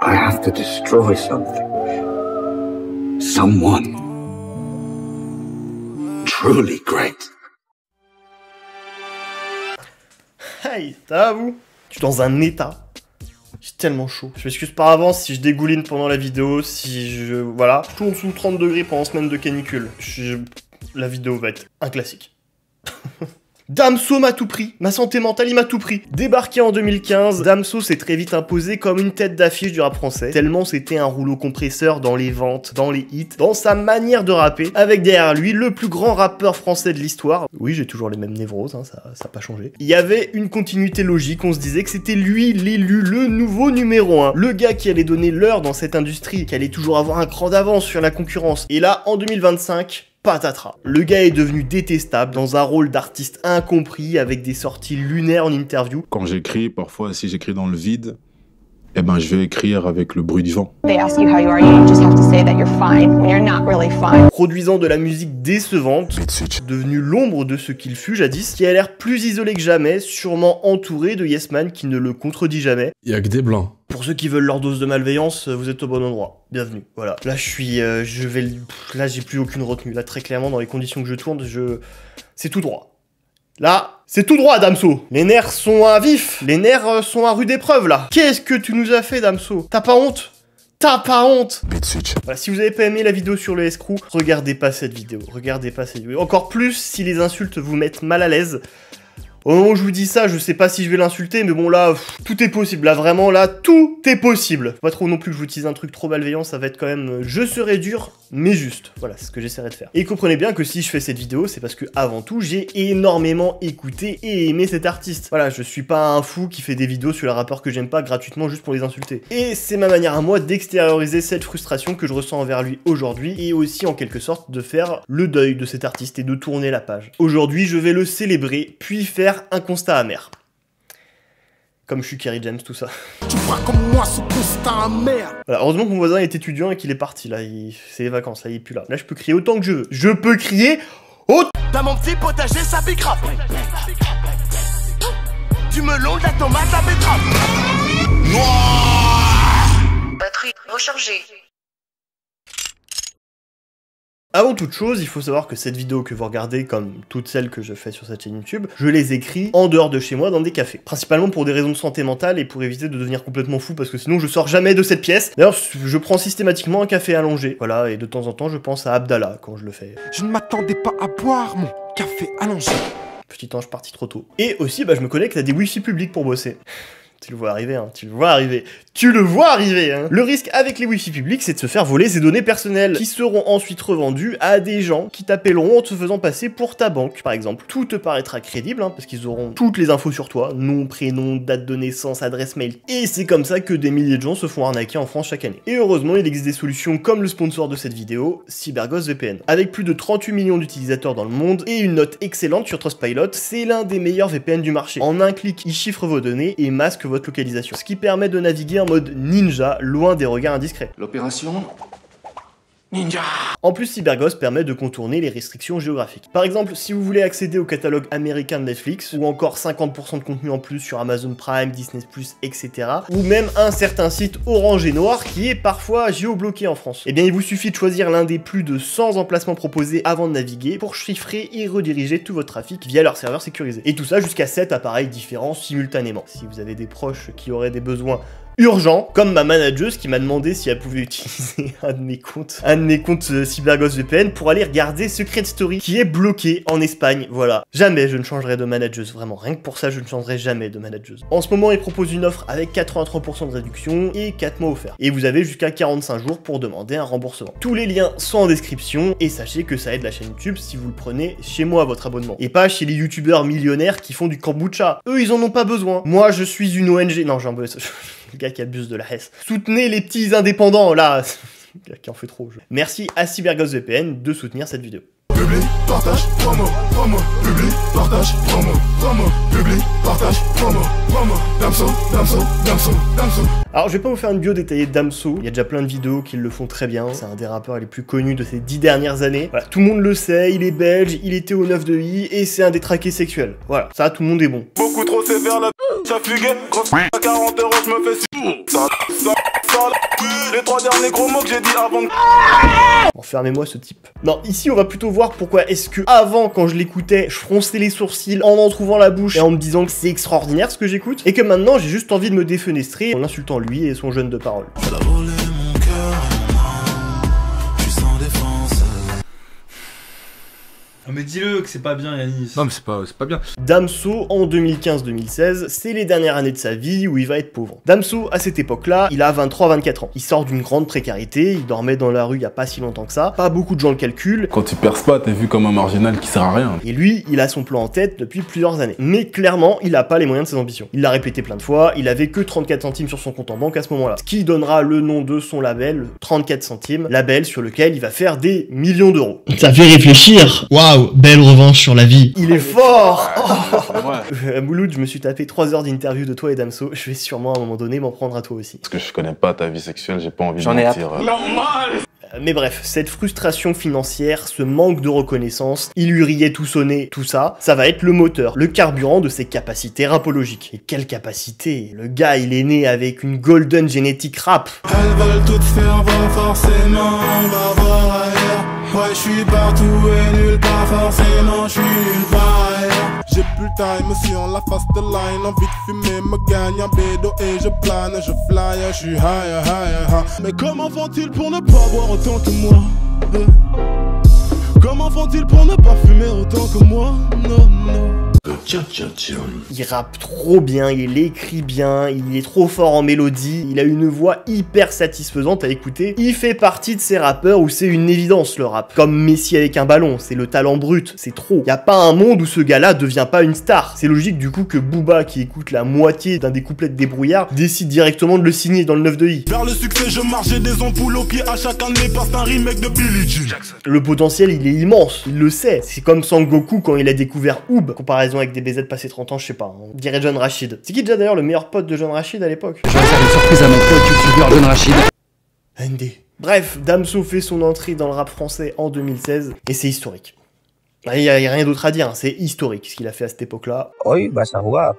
I have to destroy something. Someone. Truly great. Hey, ça va vous? Je suis dans un état. J'ai tellement chaud. Je m'excuse par avance si je dégouline pendant la vidéo, si je... Voilà. Je tourne sous 30 degrés pendant semaine de canicule. La vidéo va être un classique. Damso m'a tout pris, ma santé mentale il m'a tout pris. Débarqué en 2015, Damso s'est très vite imposé comme une tête d'affiche du rap français, tellement c'était un rouleau compresseur dans les ventes, dans les hits, dans sa manière de rapper, avec derrière lui le plus grand rappeur français de l'histoire. Oui, j'ai toujours les mêmes névroses, hein, ça a pas changé. Il y avait une continuité logique, on se disait que c'était lui l'élu, le nouveau numéro 1, le gars qui allait donner l'heure dans cette industrie, qui allait toujours avoir un cran d'avance sur la concurrence. Et là, en 2025... patatras. Le gars est devenu détestable dans un rôle d'artiste incompris avec des sorties lunaires en interview. Quand j'écris, parfois si j'écris dans le vide, eh ben je vais écrire avec le bruit du vent. Produisant de la musique décevante, devenu l'ombre de ce qu'il fut jadis, qui a l'air plus isolé que jamais, sûrement entouré de yes man qui ne le contredit jamais. Il y a que des blancs. Pour ceux qui veulent leur dose de malveillance, vous êtes au bon endroit. Bienvenue, voilà. Là, là, j'ai plus aucune retenue. Là, très clairement, dans les conditions que je tourne, c'est tout droit. Là, c'est tout droit, Damso. Les nerfs sont à vif. Les nerfs sont à rude épreuve, là. Qu'est-ce que tu nous as fait, Damso? T'as pas honte? T'as pas honte? Voilà, si vous avez pas aimé la vidéo sur le escroc, regardez pas cette vidéo. Regardez pas cette vidéo. Encore plus si les insultes vous mettent mal à l'aise. Au moment où je vous dis ça, je sais pas si je vais l'insulter, mais bon là, tout est possible. Là, vraiment, là, tout est possible. Faut pas trop non plus que je vous utilise un truc trop malveillant, ça va être quand même... je serai dur, mais juste. Voilà, c'est ce que j'essaierai de faire. Et comprenez bien que si je fais cette vidéo, c'est parce que, avant tout, j'ai énormément écouté et aimé cet artiste. Voilà, je suis pas un fou qui fait des vidéos sur les rappeurs que j'aime pas gratuitement juste pour les insulter. Et c'est ma manière à moi d'extérioriser cette frustration que je ressens envers lui aujourd'hui, et aussi, en quelque sorte, de faire le deuil de cet artiste et de tourner la page. Aujourd'hui, je vais le célébrer, puis faire un constat amer. Comme je suis Kerry James, tout ça. Tu vois comme moi ce constat amer. Voilà, heureusement que mon voisin est étudiant et qu'il est parti, là, c'est les vacances, là, il est plus là. Là, je peux crier autant que je veux. Je peux crier autant. Dans mon petit potager, ça bicrape. Du melon, de la tomate, la betterave. Batterie rechargée. Avant toute chose, il faut savoir que cette vidéo que vous regardez, comme toutes celles que je fais sur cette chaîne YouTube, je les écris en dehors de chez moi dans des cafés. Principalement pour des raisons de santé mentale et pour éviter de devenir complètement fou parce que sinon je sors jamais de cette pièce. D'ailleurs, je prends systématiquement un café allongé. Voilà, et de temps en temps je pense à Abdallah quand je le fais. Je ne m'attendais pas à boire mon café allongé. Petit ange parti trop tôt. Et aussi, bah, je me connecte à des wifi publics pour bosser. Tu le vois arriver, hein, tu le vois arriver. Tu le vois arriver, hein. Le risque avec les wifi publics, c'est de se faire voler ses données personnelles, qui seront ensuite revendues à des gens qui t'appelleront en te faisant passer pour ta banque, par exemple. Tout te paraîtra crédible, hein, parce qu'ils auront toutes les infos sur toi, nom, prénom, date de naissance, adresse mail. Et c'est comme ça que des milliers de gens se font arnaquer en France chaque année. Et heureusement, il existe des solutions comme le sponsor de cette vidéo, CyberGhost VPN. Avec plus de 38 millions d'utilisateurs dans le monde et une note excellente sur Trustpilot, c'est l'un des meilleurs VPN du marché. En un clic, il chiffre vos données et masque votre localisation, ce qui permet de naviguer en mode ninja, loin des regards indiscrets. L'opération Ninja. En plus, CyberGhost permet de contourner les restrictions géographiques. Par exemple, si vous voulez accéder au catalogue américain de Netflix, ou encore 50% de contenu en plus sur Amazon Prime, Disney+, etc., ou même un certain site orange et noir qui est parfois géobloqué en France, eh bien il vous suffit de choisir l'un des plus de 100 emplacements proposés avant de naviguer pour chiffrer et rediriger tout votre trafic via leur serveur sécurisé. Et tout ça jusqu'à 7 appareils différents simultanément. Si vous avez des proches qui auraient des besoins urgent, comme ma manageuse qui m'a demandé si elle pouvait utiliser un de mes comptes CyberGhost VPN pour aller regarder Secret Story, qui est bloqué en Espagne, voilà. Jamais je ne changerai de manageuse, vraiment, rien que pour ça je ne changerai jamais de manageuse. En ce moment, il propose une offre avec 83% de réduction et 4 mois offerts. Et vous avez jusqu'à 45 jours pour demander un remboursement. Tous les liens sont en description, et sachez que ça aide la chaîne YouTube si vous le prenez chez moi, votre abonnement. Et pas chez les youtubeurs millionnaires qui font du kombucha. Eux, ils en ont pas besoin. Moi, je suis une ONG... Non, j'en veux... Le gars qui abuse de la Hesse. Soutenez les petits indépendants, là. Le gars qui en fait trop. Merci à CyberGhost VPN de soutenir cette vidéo. partage, promo, promo, public, partage, promo, promo, public, partage, promo, promo, Damso, Damso, Damso, Damso. Alors je vais pas vous faire une bio détaillée de Damso, il y a déjà plein de vidéos qui le font très bien, c'est un des rappeurs les plus connus de ces 10 dernières années. Voilà, tout le monde le sait, il est belge, il était au 9 de I et c'est un détraqué sexuel. Voilà, ça tout le monde est bon. Beaucoup trop sévère, la ça fugué, grosse à 40 euros, je me fais ça, les 3 derniers gros mots que j'ai dit avant de... Enfermez-moi ce type. Non, ici on va plutôt voir pourquoi est-ce que avant, quand je l'écoutais, je fronçais les sourcils en trouvant la bouche et en me disant que c'est extraordinaire ce que j'écoute, et que maintenant j'ai juste envie de me défenestrer en insultant lui et son jeune de parole. Non mais dis-le que c'est pas bien Yanis. Non mais c'est pas bien. Damso, en 2015-2016, c'est les dernières années de sa vie où il va être pauvre. Damso, à cette époque-là, il a 23-24 ans. Il sort d'une grande précarité, il dormait dans la rue il y a pas si longtemps que ça, pas beaucoup de gens le calculent. Quand tu perces pas, t'es vu comme un marginal qui sert à rien. Et lui, il a son plan en tête depuis plusieurs années. Mais clairement, il a pas les moyens de ses ambitions. Il l'a répété plein de fois, il avait que 34 centimes sur son compte en banque à ce moment-là. Ce qui donnera le nom de son label, 34 centimes, label sur lequel il va faire des millions d'euros. Ça fait réfléchir. Waouh, belle revanche sur la vie. Il est fort. Ouais. Mouloud, je me suis tapé 3 heures d'interview de toi et Damso, je vais sûrement à un moment donné m'en prendre à toi aussi. Parce que je connais pas ta vie sexuelle, j'ai pas envie de mentir. Mais bref, cette frustration financière, ce manque de reconnaissance, il lui riait tout sonné, tout ça, ça va être le moteur, le carburant de ses capacités rapologiques. Et quelle capacité! Le gars, il est né avec une golden génétique rap. Elles veulent toutes faire voir forcément, on va voir ailleurs. Ouais, je suis partout et nulle part forcément, je suis nulle part ailleurs. J'ai plus le time si on la face de line, envie de fumer, me gagne un bédo et je plane, je fly, je suis high, high, high. Mais comment font-ils pour ne pas boire autant que moi? Comment font-ils pour ne pas fumer autant que moi? Non, non. Il rappe trop bien, il écrit bien, il est trop fort en mélodie, il a une voix hyper satisfaisante à écouter. Il fait partie de ces rappeurs où c'est une évidence le rap. Comme Messi avec un ballon, c'est le talent brut, c'est trop. Y a pas un monde où ce gars-là devient pas une star. C'est logique du coup que Booba, qui écoute la moitié d'un des couplets de Débrouillard, décide directement de le signer dans le 9 de I. Vers le succès, je marche, j'ai des ampoules au pied à chacun de mes pas, c'est un remake de Billie Jean. Le potentiel, il est immense, il le sait. C'est comme Sangoku quand il a découvert Oob. Comparaison avec des BZ passés 30 ans, je sais pas. On dirait John Rachid. C'est qui déjà d'ailleurs le meilleur pote de John Rachid à l'époque? Je réserve une surprise à mon pote youtubeur John Rachid. ND. Bref, Damso fait son entrée dans le rap français en 2016 et c'est historique. Il y a rien d'autre à dire, hein. C'est historique ce qu'il a fait à cette époque-là. Hoy vas a jugar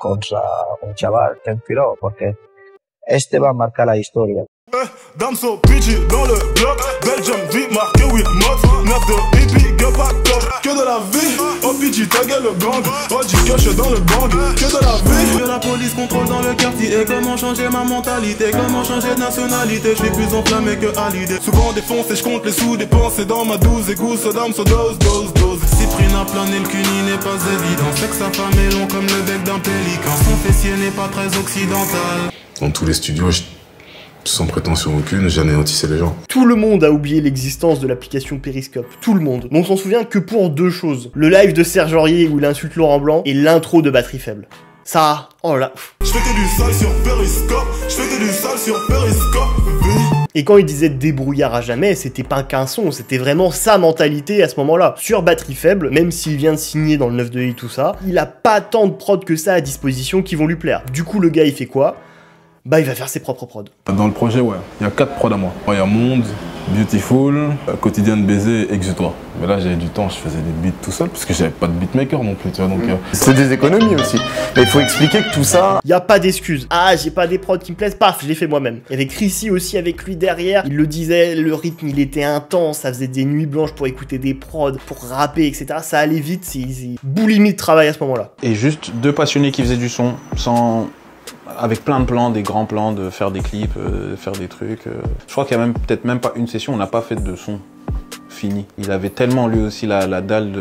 contra un chaval tranquilo porque este va a marcar la historia. Damso, Pichi dans le bloc, Belgium, vie marqué 8 mots, 9 de hippie, gueule pas top, que de la vie. Oh Pichi, ta gueule le gang, oh J-Cash dans le gang, que de la vie. Que la police contrôle dans le quartier, et comment changer ma mentalité, comment changer de nationalité, je suis plus enflammé que à l'idée. Souvent défoncé, je compte les sous dépensés dans ma 12 égouts, ce Damso dose. Cyprine a plané, le cuni n'est pas évident, c'est que sa femme est long comme le bec d'un pélican, son fessier n'est pas très occidental. Dans tous les studios, sans prétention aucune, j'anéantissais les gens. Tout le monde a oublié l'existence de l'application Periscope. Tout le monde. On s'en souvient que pour 2 choses. Le live de Serge Aurier où il insulte Laurent Blanc et l'intro de Batterie Faible. Ça, oh là. Je fais que du sale sur Periscope, je fais que du sale sur Periscope. Et quand il disait débrouillard à jamais, c'était pas qu'un son, c'était vraiment sa mentalité à ce moment-là. Sur Batterie Faible, même s'il vient de signer dans le 9 de I tout ça, il a pas tant de prods que ça à disposition qui vont lui plaire. Du coup, le gars, il fait quoi? Bah, il va faire ses propres prods. Dans le projet, ouais, il y a 4 prods à moi. Il y a Monde, Beautiful, Quotidien de baiser, Exutoire. Mais là, j'avais du temps, je faisais des beats tout seul, parce que j'avais pas de beatmaker non plus, tu vois, donc... C'est des économies aussi. Mais il faut expliquer que tout ça... Y a pas d'excuses. Ah, j'ai pas des prods qui me plaisent, paf, je l'ai fait moi-même. Il y avait Chrissy aussi avec lui derrière, il le disait, le rythme, il était intense, ça faisait des nuits blanches pour écouter des prods, pour rapper, etc. Ça allait vite, c'est boulimie de travail à ce moment-là. Et juste 2 passionnés qui faisaient du son, sans... avec plein de plans, des grands plans, de faire des clips, de faire des trucs. Je crois qu'il y a même peut-être même pas une session, on n'a pas fait de son fini. Il avait tellement lui aussi la dalle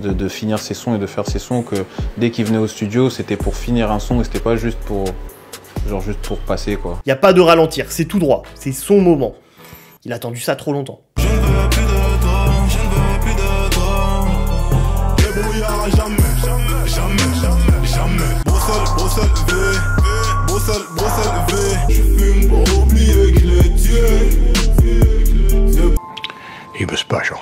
de finir ses sons et de faire ses sons que dès qu'il venait au studio, c'était pour finir un son et c'était pas juste pour genre juste pour passer quoi. Y a pas de ralentir, c'est tout droit, c'est son moment. Il a attendu ça trop longtemps. Je ne veux plus de toi, je ne veux plus de toi. Débrouillard jamais, jamais. Bruxelles V, Bruxelles V. Je fume pour oublier que je l'ai tué. He was special.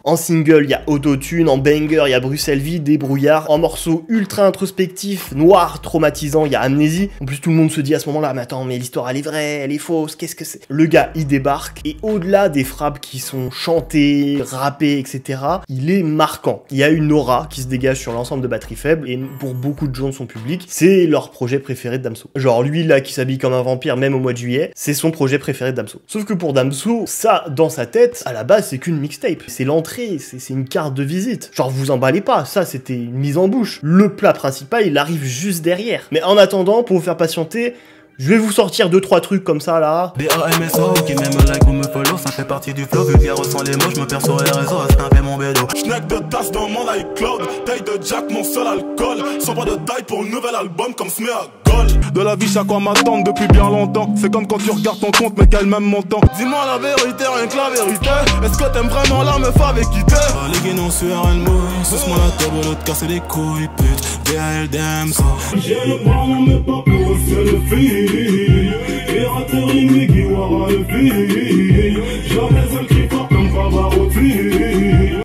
En single, il y a Autotune, en banger, il y a Bruxelles Vide, Débrouillard, en morceau ultra introspectif, noir, traumatisant, il y a Amnésie. En plus, tout le monde se dit à ce moment-là, mais attends, mais l'histoire elle est vraie, elle est fausse, qu'est-ce que c'est? Le gars, il débarque, et au-delà des frappes qui sont chantées, rappées, etc., il est marquant. Il y a une aura qui se dégage sur l'ensemble de Batterie Faible, et pour beaucoup de gens de son public, c'est leur projet préféré de Damso. Genre lui là qui s'habille comme un vampire même au mois de juillet, c'est son projet préféré de Damso. Sauf que pour Damso, ça, dans sa tête, à la base, c'est qu'une mixtape. C'est l'entrée, c'est une carte de visite. Genre vous emballez pas, ça c'était une mise en bouche. Le plat principal, il arrive juste derrière. Mais en attendant, pour vous faire patienter, je vais vous sortir 2-3 trucs comme ça là. BAMSO qui m'aime like ou me follow, ça fait partie du flow, vulgaire sans les mots, je me perds sur les réseaux à snapper mon bédo. Schneck de tasse dans mon iCloud, taille de Jack, mon seul alcool. Sans pas de taille pour un nouvel album comme Smé à Gold. De la vie, chaque quoi m'attendre depuis bien longtemps. C'est comme quand tu regardes ton compte, mais qu'elle m'aime mon temps. Dis-moi la vérité, rien que la vérité. Est-ce que t'aimes vraiment la meuf avec qui t'es? Les guinées sur elle mouille, suce-moi la table, l'autre casser les couilles, pute. BALDMSO. J'ai le ballon, mais pas pour c'est le fil. Et raterie, Miggy, Wara le fil. Jamais un qui part comme Pavarotti.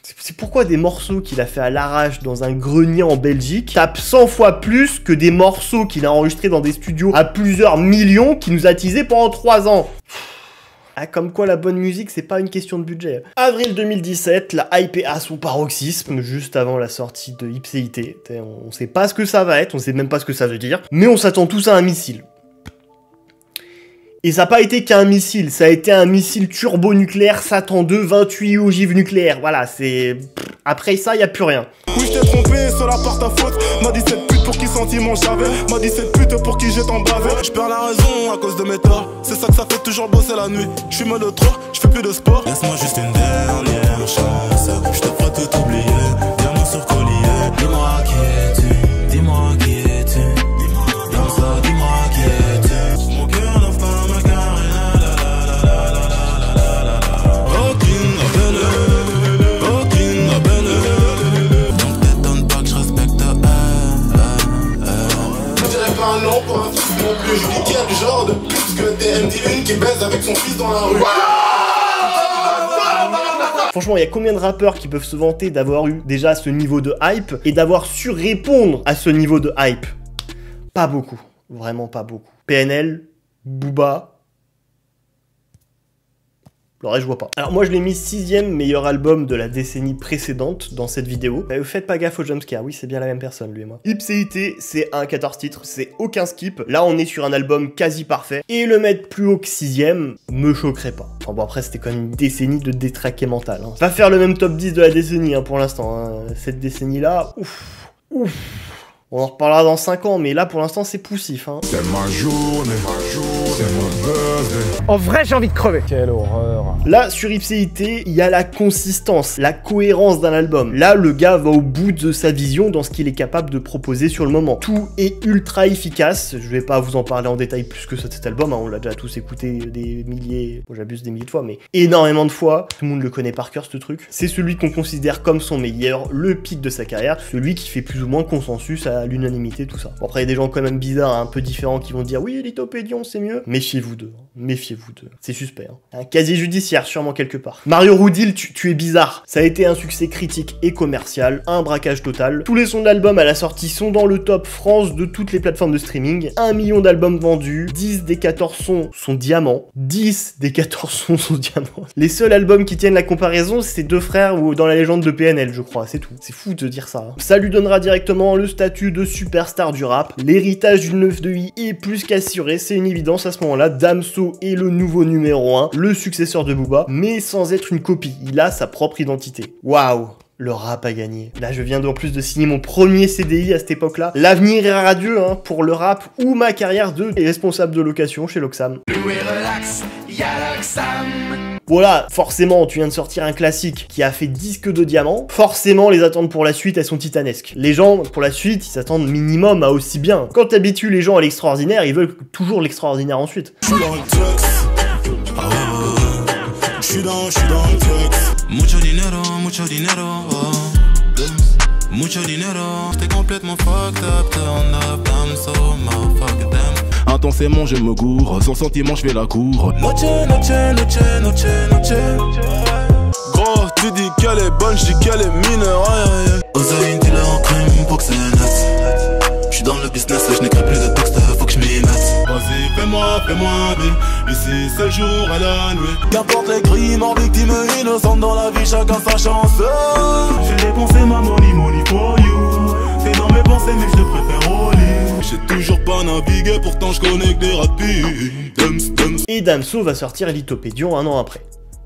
C'est pourquoi des morceaux qu'il a fait à l'arrache dans un grenier en Belgique tapent 100 fois plus que des morceaux qu'il a enregistrés dans des studios à plusieurs millions qui nous a teasés pendant 3 ans. Ah, comme quoi la bonne musique, c'est pas une question de budget. Avril 2017, la hype est à son paroxysme, juste avant la sortie de Ipséité. On sait pas ce que ça va être, on sait même pas ce que ça veut dire, mais on s'attend tous à un missile. Et ça n'a pas été qu'un missile, ça a été un missile turbonucléaire Satan 2, 28 ogives nucléaires. Voilà, c'est... Après ça, y a plus rien. Oui, je t'ai trompé, cela par ta faute. M'a dit cette pute pour qui sentiment j'avais. M'a dit cette pute pour qui j'ai tant bavé. Je perds la raison à cause de mes torts. C'est ça que ça fait toujours bosser la nuit. Je fume de trop, je fais plus de sport. Laisse-moi juste une dernière chance. Je te ferai tout oublier. Diamant sur collier. Dis-moi qui es-tu? Dis-moi qui es-tu? Comme ça, dis-moi qui es-tu? Mon cœur n'a pas ma carrière. Aucune appelle. Aucune appelle. Donc t'étonnes pas que je respecte. Je dirais pas un nom pour un fils non plus. Je dis qu'il y a du genre de plus que TMD une qui baise avec son fils dans la rue. Franchement, il y a combien de rappeurs qui peuvent se vanter d'avoir eu déjà ce niveau de hype et d'avoir su répondre à ce niveau de hype? Pas beaucoup. Vraiment pas beaucoup. PNL, Booba... Le reste, je vois pas. Alors moi, je l'ai mis 6ème meilleur album de la décennie précédente dans cette vidéo. Faites pas gaffe au jumpscare, oui, c'est bien la même personne, lui et moi. Ipséité, c'est un 14 titres, c'est aucun skip. Là, on est sur un album quasi parfait. Et le mettre plus haut que 6ème me choquerait pas. Enfin bon, après, c'était quand même une décennie de détraqué mental. Hein. Va faire le même top 10 de la décennie, hein, pour l'instant. Hein. Cette décennie-là, ouf, ouf. On en reparlera dans 5 ans, mais là, pour l'instant, c'est poussif. Hein. C'est ma journée, c'est mon birthday. En vrai, j'ai envie de crever. Quelle horreur. Là, sur Ipséité, il y a la consistance, la cohérence d'un album. Là, le gars va au bout de sa vision dans ce qu'il est capable de proposer sur le moment. Tout est ultra efficace. Je vais pas vous en parler en détail plus que cet album. Hein. On l'a déjà tous écouté des milliers, bon, j'abuse des milliers de fois, mais énormément de fois. Tout le monde le connaît par cœur, ce truc. C'est celui qu'on considère comme son meilleur, le pic de sa carrière, celui qui fait plus ou moins consensus à l'unanimité, tout ça. Bon, après, il y a des gens quand même bizarres, un peu différents, qui vont dire oui, Lithopédion, c'est mieux. Méfiez-vous d'eux. Méfiez-vous d'eux. C'est suspect. Hein. Un casier judiciaire, sûrement quelque part. Mario Roudil, tu es bizarre. Ça a été un succès critique et commercial, un braquage total. Tous les sons de l'album à la sortie sont dans le top France de toutes les plateformes de streaming. 1 million d'albums vendus. 10 des 14 sons sont diamants. 10 des 14 sons sont diamants. Les seuls albums qui tiennent la comparaison, c'est Deux Frères ou Dans la légende de PNL, je crois. C'est tout. C'est fou de dire ça. Hein. Ça lui donnera directement le statut de superstar du rap. L'héritage du 9 de I est plus qu'assuré. C'est une évidence à ce moment-là. Damso est le nouveau numéro 1, le successeur de Booba, mais sans être une copie. Il a sa propre identité. Waouh! Le rap a gagné. Là, je viens en plus de signer mon premier CDI à cette époque-là. L'avenir est radieux hein, pour le rap ou ma carrière de responsable de location chez Loxam. Voilà, forcément, tu viens de sortir un classique qui a fait disque de diamant. Forcément, les attentes pour la suite, elles sont titanesques. Les gens, pour la suite, ils s'attendent minimum à aussi bien. Quand t'habitues les gens à l'extraordinaire, ils veulent toujours l'extraordinaire ensuite. Je suis dans le truc. Mucho dinero, j'étais complètement fucked up, turn up, I'm so motherfucker damn. Intensément je me gourre, sans sentiment je fais la cour. Noche. Gros, Tu dis qu'elle est bonne, je dis qu'elle est mineure. Oseille, dealer en crime pour que c'est net. J'suis dans le business, je n'écris plus de texte, faut que je m'y mette. Vas-y, fais-moi bien. Ici, c'est le jour à la nuit. Qu'importe les crimes, en victime innocente dans la vie, chacun sa chance. J'ai dépensé ma money for you. T'es dans mes pensées, mais je te préfère au lit. J'ai toujours pas navigué, pourtant je connais que des rapides. Et Damso va sortir Lithopédion un an après.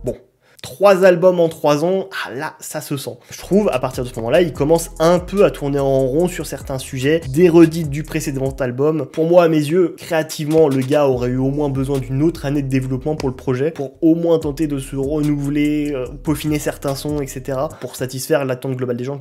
Bon. 3 albums en 3 ans, ah là, ça se sent. Je trouve, à partir de ce moment-là, il commence un peu à tourner en rond sur certains sujets, des redites du précédent album. Pour moi, à mes yeux, créativement, le gars aurait eu au moins besoin d'une autre année de développement pour le projet, pour au moins tenter de se renouveler, peaufiner certains sons, etc., pour satisfaire l'attente globale des gens.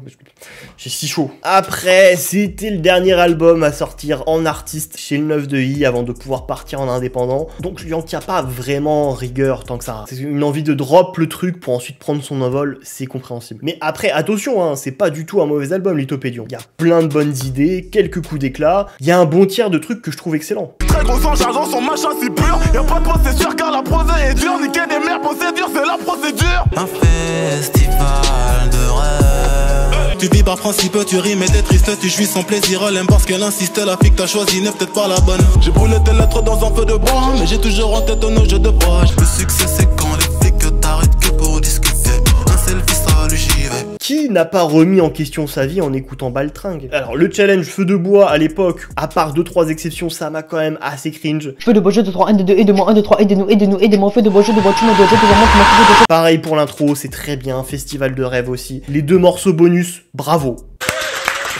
J'ai si chaud. Après, c'était le dernier album à sortir en artiste chez le 9 de I avant de pouvoir partir en indépendant, donc je lui en tiens pas vraiment rigueur tant que ça. C'est une envie de drop le truc pour ensuite prendre son envol, c'est compréhensible. Mais après, attention, hein, c'est pas du tout un mauvais album, Lithopédion. Il y a plein de bonnes idées, quelques coups d'éclat, il y a un bon tiers de trucs que je trouve excellents. Très gros sans chargeant, son machin si pur. Y'a pas de procédure car la prose est dure. Niquer des mères, procédure, c'est la procédure. Un festival de rêve. Tu vis par principe, tu rimes et t'es triste, tu jouis sans plaisir. Elle aime parce qu'elle insiste, la fille que t'as choisie n'est peut-être pas la bonne. J'ai brûlé tes lettres dans un feu de bois, mais j'ai toujours en tête nos jeux de bois. Le succès c'est quand les flics t'arrêtent que pour discuter. Un selfie ça le j'y vais. Qui n'a pas remis en question sa vie en écoutant Baltringue? Alors le challenge feu de bois à l'époque, à part 2-3 exceptions, ça m'a quand même assez cringe. Feu de bois, jeu de 3, 1, 2, 2, aide-moi, 1, 2, 3, aidez-nous, aidez-moi, feu de bois, tu me dois, moi, tu Pareil pour l'intro, c'est très bien, festival de rêve aussi. Les 2 morceaux bonus, bravo.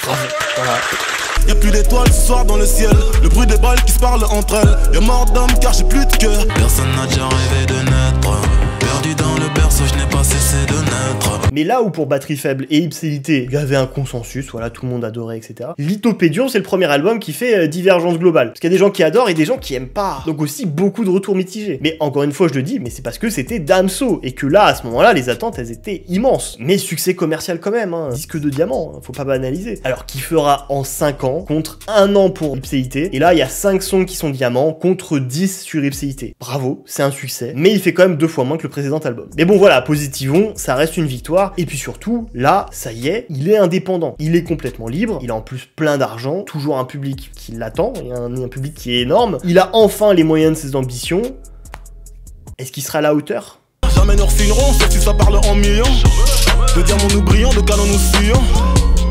Bravo, voilà. Y'a plus d'étoiles ce soir dans le ciel. Le bruit des balles qui se parlent entre elles. Y'a mort d'homme car j'ai plus de cœur. Personne n'a déjà rêvé de naître. Perdu dans le berceau, je n'ai pas cessé de naître. Mais là où pour Batterie Faible et Ipséité, il y avait un consensus, voilà, tout le monde adorait, etc. Lithopédion, c'est le premier album qui fait divergence globale. Parce qu'il y a des gens qui adorent et des gens qui aiment pas. Donc aussi beaucoup de retours mitigés. Mais encore une fois, je le dis, mais c'est parce que c'était Damso. Et que là, à ce moment-là, les attentes, elles étaient immenses. Mais succès commercial quand même, hein. Disque de diamant, hein. Faut pas banaliser. Alors qu'il fera en 5 ans, contre 1 an pour Ipséité. Et là, il y a 5 sons qui sont diamants, contre 10 sur Ipséité. Bravo, c'est un succès. Mais il fait quand même 2 fois moins que le précédent album. Mais bon voilà, positivons, ça reste une victoire. Et puis surtout, là, ça y est, il est indépendant. Il est complètement libre, il a en plus plein d'argent, toujours un public qui l'attend, il y a un public qui est énorme. Il a enfin les moyens de ses ambitions. Est-ce qu'il sera à la hauteur? Jamais nous refilerons, sauf si ça parle en millions. De diamants nous brillons, de canons nous fuyons.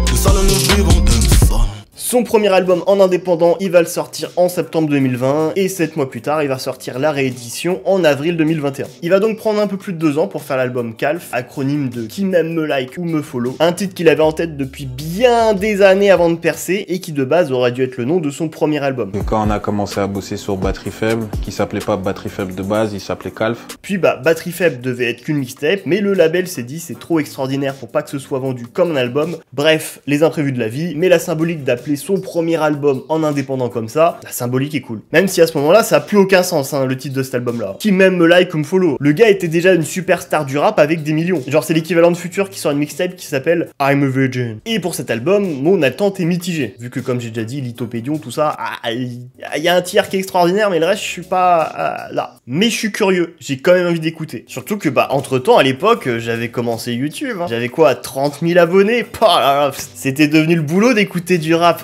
De salles nous vivons, de ça. Son premier album en indépendant, il va le sortir en septembre 2020, et 7 mois plus tard, il va sortir la réédition en avril 2021. Il va donc prendre un peu plus de 2 ans pour faire l'album Calf, acronyme de Qui m'aime me like ou me follow, un titre qu'il avait en tête depuis bien des années avant de percer, et qui de base aurait dû être le nom de son premier album. Et quand on a commencé à bosser sur Batterie Faible, qui s'appelait pas Batterie Faible de base, il s'appelait Calf. Puis bah, Batterie Faible devait être qu'une mixtape, mais le label s'est dit c'est trop extraordinaire pour pas que ce soit vendu comme un album. Bref, les imprévus de la vie, mais la symbolique d'appeler son premier album en indépendant comme ça, la symbolique est cool. Même si à ce moment-là, ça a plus aucun sens, hein, le titre de cet album-là. Qui m'aime me like ou me follow. Le gars était déjà une superstar du rap avec des millions. Genre c'est l'équivalent de Future qui sort une mixtape qui s'appelle I'm a Virgin. Et pour cet album, mon attente est mitigée. Vu que comme j'ai déjà dit, Lithopédion, tout ça, il y a un tiers qui est extraordinaire, mais le reste, je suis pas là. Mais je suis curieux, j'ai quand même envie d'écouter. Surtout que bah entre temps, à l'époque, j'avais commencé YouTube. Hein. J'avais quoi, 30 000 abonnés. C'était devenu le boulot d'écouter du rap.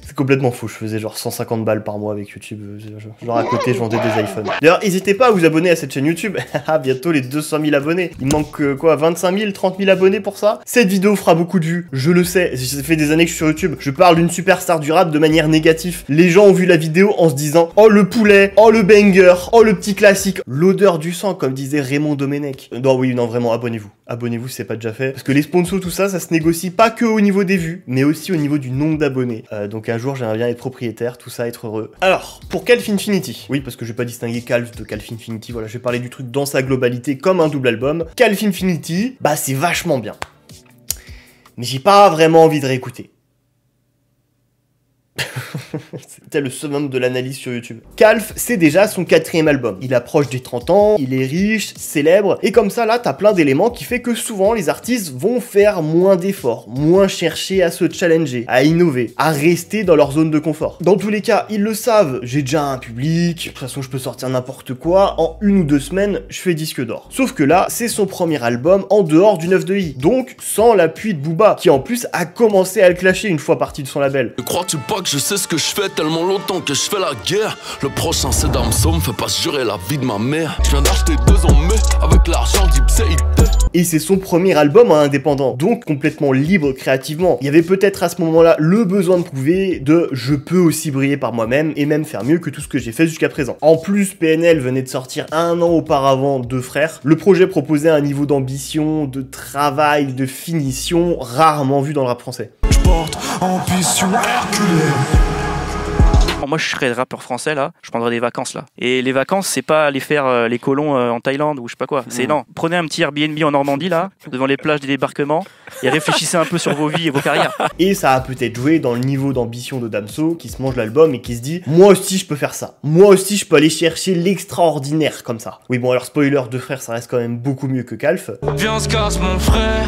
C'est complètement faux, je faisais genre 150 balles par mois avec YouTube, genre à côté je vendais des iPhones. D'ailleurs, n'hésitez pas à vous abonner à cette chaîne YouTube, bientôt les 200 000 abonnés. Il manque quoi, 25 000, 30 000 abonnés pour ça? Cette vidéo fera beaucoup de vues, je le sais, ça fait des années que je suis sur YouTube, je parle d'une superstar du rap de manière négative. Les gens ont vu la vidéo en se disant, oh le poulet, oh le banger, oh le petit classique, l'odeur du sang, comme disait Raymond Domenech. Non oui, non vraiment, abonnez-vous. Abonnez-vous si c'est pas déjà fait, parce que les sponsors, tout ça, ça se négocie pas que au niveau des vues, mais aussi au niveau du nombre d'abonnés. Donc un jour, j'aimerais bien être propriétaire, tout ça, être heureux. Alors, pour Calf Infinity, oui, parce que je vais pas distinguer Calf de Calf Infinity, voilà, je vais parler du truc dans sa globalité comme un double album. Calf Infinity, bah c'est vachement bien. Mais j'ai pas vraiment envie de réécouter. C'était le summum de l'analyse sur YouTube. Calf, c'est déjà son 4e album. Il approche des 30 ans, il est riche, célèbre, et comme ça, là, t'as plein d'éléments qui fait que souvent, les artistes vont faire moins d'efforts, moins chercher à se challenger, à innover, à rester dans leur zone de confort. Dans tous les cas, ils le savent, j'ai déjà un public, de toute façon, je peux sortir n'importe quoi, en 1 ou 2 semaines, je fais disque d'or. Sauf que là, c'est son premier album en dehors du 9 de I, donc sans l'appui de Booba, qui en plus a commencé à le clasher une fois parti de son label. Crois-tu pas que je sais ce que je fais tellement longtemps que je fais la guerre? Le prochain c'est Damso, me fais pas jurer la vie de ma mère. Je viens d'acheter 2 ans mais avec l'argent d'Ipséité. Et c'est son premier album indépendant, donc complètement libre créativement. Il y avait peut-être à ce moment-là le besoin de prouver de je peux aussi briller par moi-même et même faire mieux que tout ce que j'ai fait jusqu'à présent. En plus, PNL venait de sortir 1 an auparavant Deux Frères. Le projet proposait un niveau d'ambition, de travail, de finition rarement vu dans le rap français. Je porte ambition herculéenne. Moi je serais rappeur français là, je prendrais des vacances là. Et les vacances c'est pas aller faire les colons en Thaïlande ou je sais pas quoi. C'est non, prenez un petit Airbnb en Normandie là, devant les plages des débarquements et réfléchissez un peu sur vos vies et vos carrières. Et ça a peut-être joué dans le niveau d'ambition de Damso qui se mange l'album et qui se dit moi aussi je peux faire ça. Moi aussi je peux aller chercher l'extraordinaire comme ça. Oui bon alors spoiler, Deux Frères ça reste quand même beaucoup mieux que Calf. Viens on se casse mon frère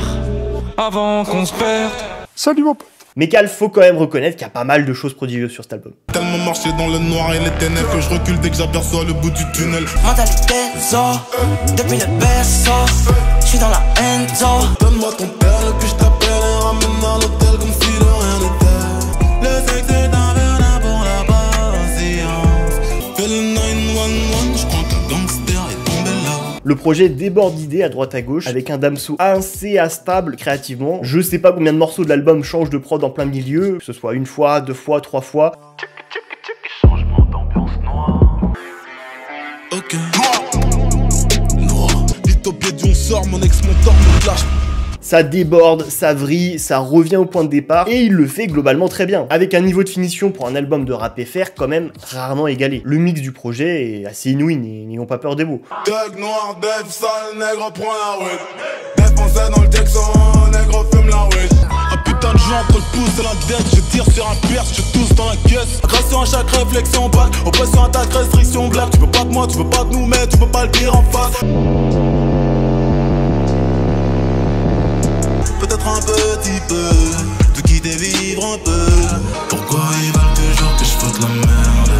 avant qu'on se perde. Salut mon pote. Mais Calf, faut quand même reconnaître qu'il y a pas mal de choses prodigieuses sur cet album. Tellement marché dans le noir et les ténèbres que je recule dès que j'aperçois le bout du tunnel. Mentalité zo, depuis le berceau, je suis dans la haine zo. Donne-moi ton père puis je t'appelle et ramène à l'hôtel comme si de rien n'était. Le sexe est un venin pour la patience. Fais le 911, je crois que le gangster est tombé là. Le projet déborde d'idées à droite à gauche, avec un Damso assez instable créativement. Je sais pas combien de morceaux de l'album changent de prod en plein milieu, que ce soit 1 fois, 2 fois, 3 fois. Changement d'ambiance noire. Ok. Noir. Vite au pied du on sort, mon ex-monteur me lâche. Ça déborde, ça vrille, ça revient au point de départ, et il le fait globalement très bien, avec un niveau de finition pour un album de rap FR quand même rarement égalé. Le mix du projet est assez inouï, n'ayons pas peur des mots. Tag noir, def, sale, nègre, prends la weed. Def, on sait dans le Texan, nègre, fume la weed. Un putain de gens entre le pouce et l'index, je tire sur un perche, je tousse dans la caisse. Agression à chaque réflexion, bac, oppression, attaque, restriction, blague. Tu veux pas de moi, tu veux pas de nous, mais tu peux pas le dire en face. Peut-être un petit peu, de quitter vivre un peu. Pourquoi ils veulent toujours que je foute la merde?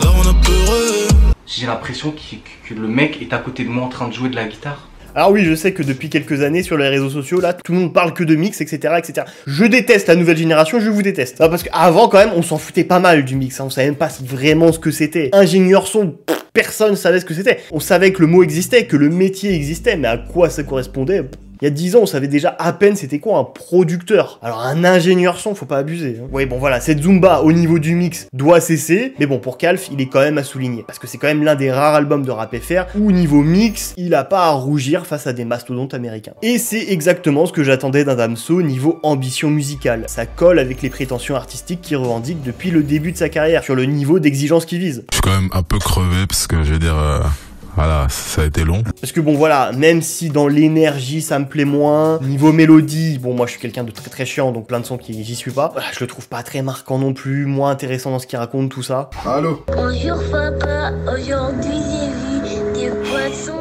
Là on a peureux. J'ai l'impression que le mec est à côté de moi en train de jouer de la guitare. Alors oui, je sais que depuis quelques années sur les réseaux sociaux, là, tout le monde parle que de mix, etc., etc. Je déteste la nouvelle génération, je vous déteste. Non, parce qu'avant, quand même, on s'en foutait pas mal du mix, hein. On savait même pas vraiment ce que c'était. Ingénieur son, personne savait ce que c'était. On savait que le mot existait, que le métier existait, mais à quoi ça correspondait? Il y a 10 ans, on savait déjà à peine c'était quoi un producteur. Alors un ingénieur son, faut pas abuser. Hein. Oui, bon voilà, cette Zumba au niveau du mix doit cesser. Mais bon, pour Calf, il est quand même à souligner. Parce que c'est quand même l'un des rares albums de rap FR où niveau mix, il a pas à rougir face à des mastodontes américains. Et c'est exactement ce que j'attendais d'un Damso niveau ambition musicale. Ça colle avec les prétentions artistiques qu'il revendique depuis le début de sa carrière, sur le niveau d'exigence qu'il vise. Je suis quand même un peu crevé parce que je veux dire... Voilà, ça a été long. Parce que bon voilà, même si dans l'énergie ça me plaît moins, niveau mélodie, bon moi je suis quelqu'un de très chiant, donc plein de sons qui j'y suis pas. Voilà, je le trouve pas très marquant non plus, moins intéressant dans ce qu'il raconte, tout ça. Allô? Bonjour papa, aujourd'hui j'ai vu des poissons.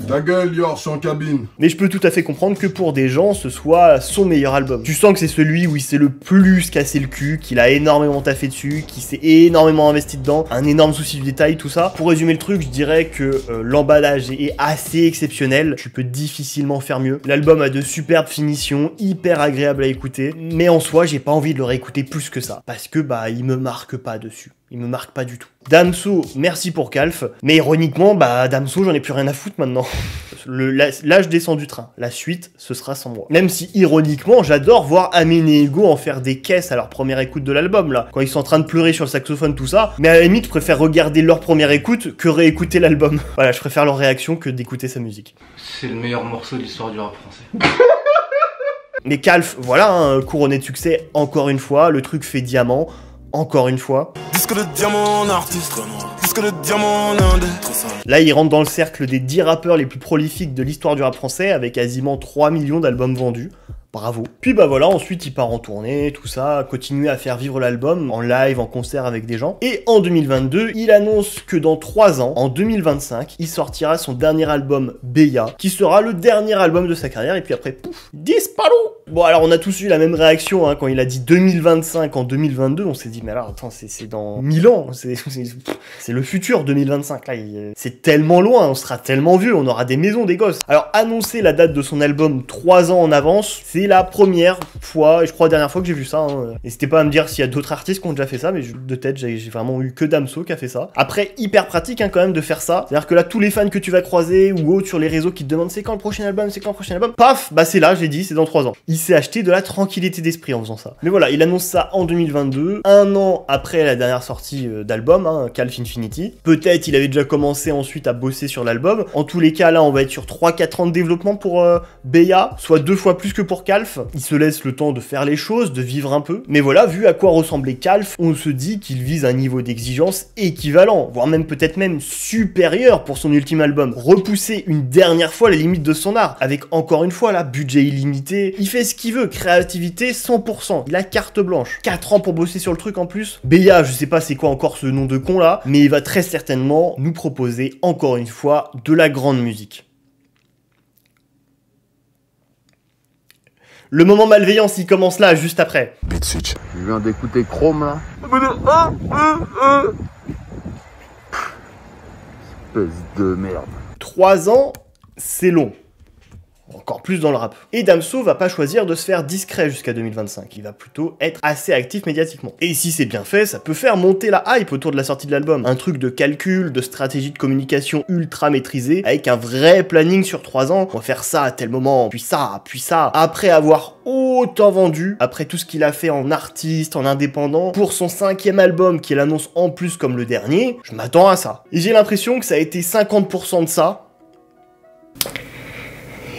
Ta gueule, Yor, je suis en cabine. Mais je peux tout à fait comprendre que pour des gens, ce soit son meilleur album. Tu sens que c'est celui où il s'est le plus cassé le cul, qu'il a énormément taffé dessus, qu'il s'est énormément investi dedans, un énorme souci du détail, tout ça. Pour résumer le truc, je dirais que l'emballage est assez exceptionnel, tu peux difficilement faire mieux. L'album a de superbes finitions, hyper agréable à écouter, mais en soi, j'ai pas envie de le réécouter plus que ça, parce que bah, il me marque pas dessus. Il me marque pas du tout. Damso, merci pour Calf, mais ironiquement, bah Damso, j'en ai plus rien à foutre maintenant. Là, je descends du train. La suite, ce sera sans moi. Même si, ironiquement, j'adore voir Amine et Ego en faire des caisses à leur première écoute de l'album, là. Quand ils sont en train de pleurer sur le saxophone, tout ça. Mais à la limite, je préfère regarder leur première écoute que réécouter l'album. Voilà, je préfère leur réaction que d'écouter sa musique. C'est le meilleur morceau de l'histoire du rap français. Mais Calf, voilà, hein, couronné de succès, encore une fois. Le truc fait diamant. Encore une fois. Disque de diamant en artiste, disque de diamant en indé. Là, il rentre dans le cercle des 10 rappeurs les plus prolifiques de l'histoire du rap français, avec quasiment 3 millions d'albums vendus. Bravo. Puis bah voilà, ensuite il part en tournée, tout ça, continuer à faire vivre l'album en live, en concert avec des gens. Et en 2022, il annonce que dans 3 ans, en 2025, il sortira son dernier album Beya, qui sera le dernier album de sa carrière, et puis après, pouf, disparu. Bon alors on a tous eu la même réaction hein, quand il a dit 2025 en 2022, on s'est dit mais alors attends c'est dans 1000 ans, c'est le futur 2025, là c'est tellement loin, on sera tellement vieux, on aura des maisons, des gosses. Alors annoncer la date de son album 3 ans en avance, c'est la première fois, et je crois la dernière fois que j'ai vu ça, hein. N'hésitez pas à me dire s'il y a d'autres artistes qui ont déjà fait ça, mais de tête j'ai vraiment eu que Damso qui a fait ça. Après hyper pratique hein, quand même de faire ça, c'est-à-dire que là tous les fans que tu vas croiser ou autres sur les réseaux qui te demandent c'est quand le prochain album, c'est quand le prochain album, paf, bah c'est là, j'ai dit, c'est dans 3 ans. Il s'est acheté de la tranquillité d'esprit en faisant ça. Mais voilà, il annonce ça en 2022, un an après la dernière sortie d'album, hein, Calf Infinity. Peut-être il avait déjà commencé ensuite à bosser sur l'album. En tous les cas, là, on va être sur 3-4 ans de développement pour Beya, soit 2 fois plus que pour Calf. Il se laisse le temps de faire les choses, de vivre un peu. Mais voilà, vu à quoi ressemblait Calf, on se dit qu'il vise un niveau d'exigence équivalent, voire même peut-être même supérieur pour son ultime album. Repousser une dernière fois les limites de son art, avec encore une fois là, budget illimité, il fait ce qu'il veut, créativité 100%, il a carte blanche. 4 ans pour bosser sur le truc en plus. Beya, je sais pas c'est quoi encore ce nom de con là, mais il va très certainement nous proposer encore une fois de la grande musique. Le moment malveillance, il commence là, juste après. Beat switch. Je viens d'écouter Chrome là. Espèce de merde. 3 ans, c'est long. Encore plus dans le rap. Et Damso va pas choisir de se faire discret jusqu'à 2025, il va plutôt être assez actif médiatiquement. Et si c'est bien fait, ça peut faire monter la hype autour de la sortie de l'album. Un truc de calcul, de stratégie de communication ultra maîtrisée, avec un vrai planning sur 3 ans. On va faire ça à tel moment, puis ça, puis ça. Après avoir autant vendu, après tout ce qu'il a fait en artiste, en indépendant, pour son 5e album qu'il annonce en plus comme le dernier, je m'attends à ça. Et j'ai l'impression que ça a été 50% de ça,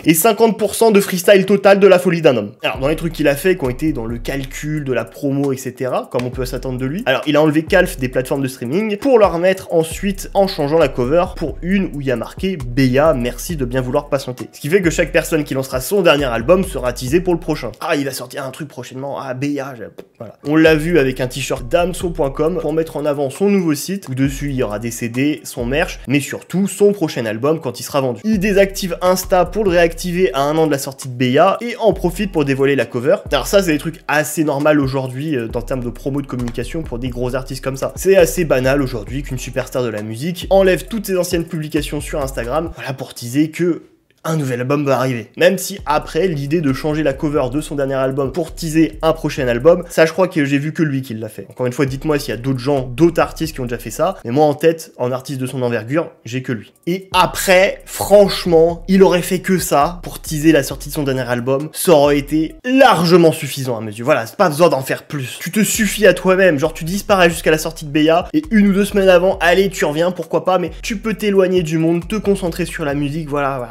et 50% de freestyle total de la folie d'un homme. Alors dans les trucs qu'il a fait, qui ont été dans le calcul, de la promo, etc., comme on peut s'attendre de lui, alors il a enlevé Calf des plateformes de streaming, pour le remettre ensuite en changeant la cover pour une où il y a marqué « Beya, merci de bien vouloir patienter ». Ce qui fait que chaque personne qui lancera son dernier album sera teasée pour le prochain. Ah, il va sortir un truc prochainement, ah Beya, voilà. On l'a vu avec un t-shirt damso.com pour mettre en avant son nouveau site, où dessus il y aura des CD, son merch, mais surtout son prochain album quand il sera vendu. Il désactive Insta pour le réactiver à 1 an de la sortie de Beya et en profite pour dévoiler la cover. Alors ça c'est des trucs assez normal aujourd'hui en termes de promo de communication pour des gros artistes comme ça. C'est assez banal aujourd'hui qu'une superstar de la musique enlève toutes ses anciennes publications sur Instagram, voilà, pour teaser que un nouvel album va arriver. Même si après, l'idée de changer la cover de son dernier album pour teaser un prochain album, ça je crois que j'ai vu que lui qui l'a fait. Encore une fois, dites-moi s'il y a d'autres gens, d'autres artistes qui ont déjà fait ça, mais moi en tête, en artiste de son envergure, j'ai que lui. Et après, franchement, il aurait fait que ça pour teaser la sortie de son dernier album, ça aurait été largement suffisant à mes yeux. Voilà, c'est pas besoin d'en faire plus. Tu te suffis à toi-même, genre tu disparais jusqu'à la sortie de Beya, et 1 ou 2 semaines avant, allez, tu reviens, pourquoi pas, mais tu peux t'éloigner du monde, te concentrer sur la musique, voilà.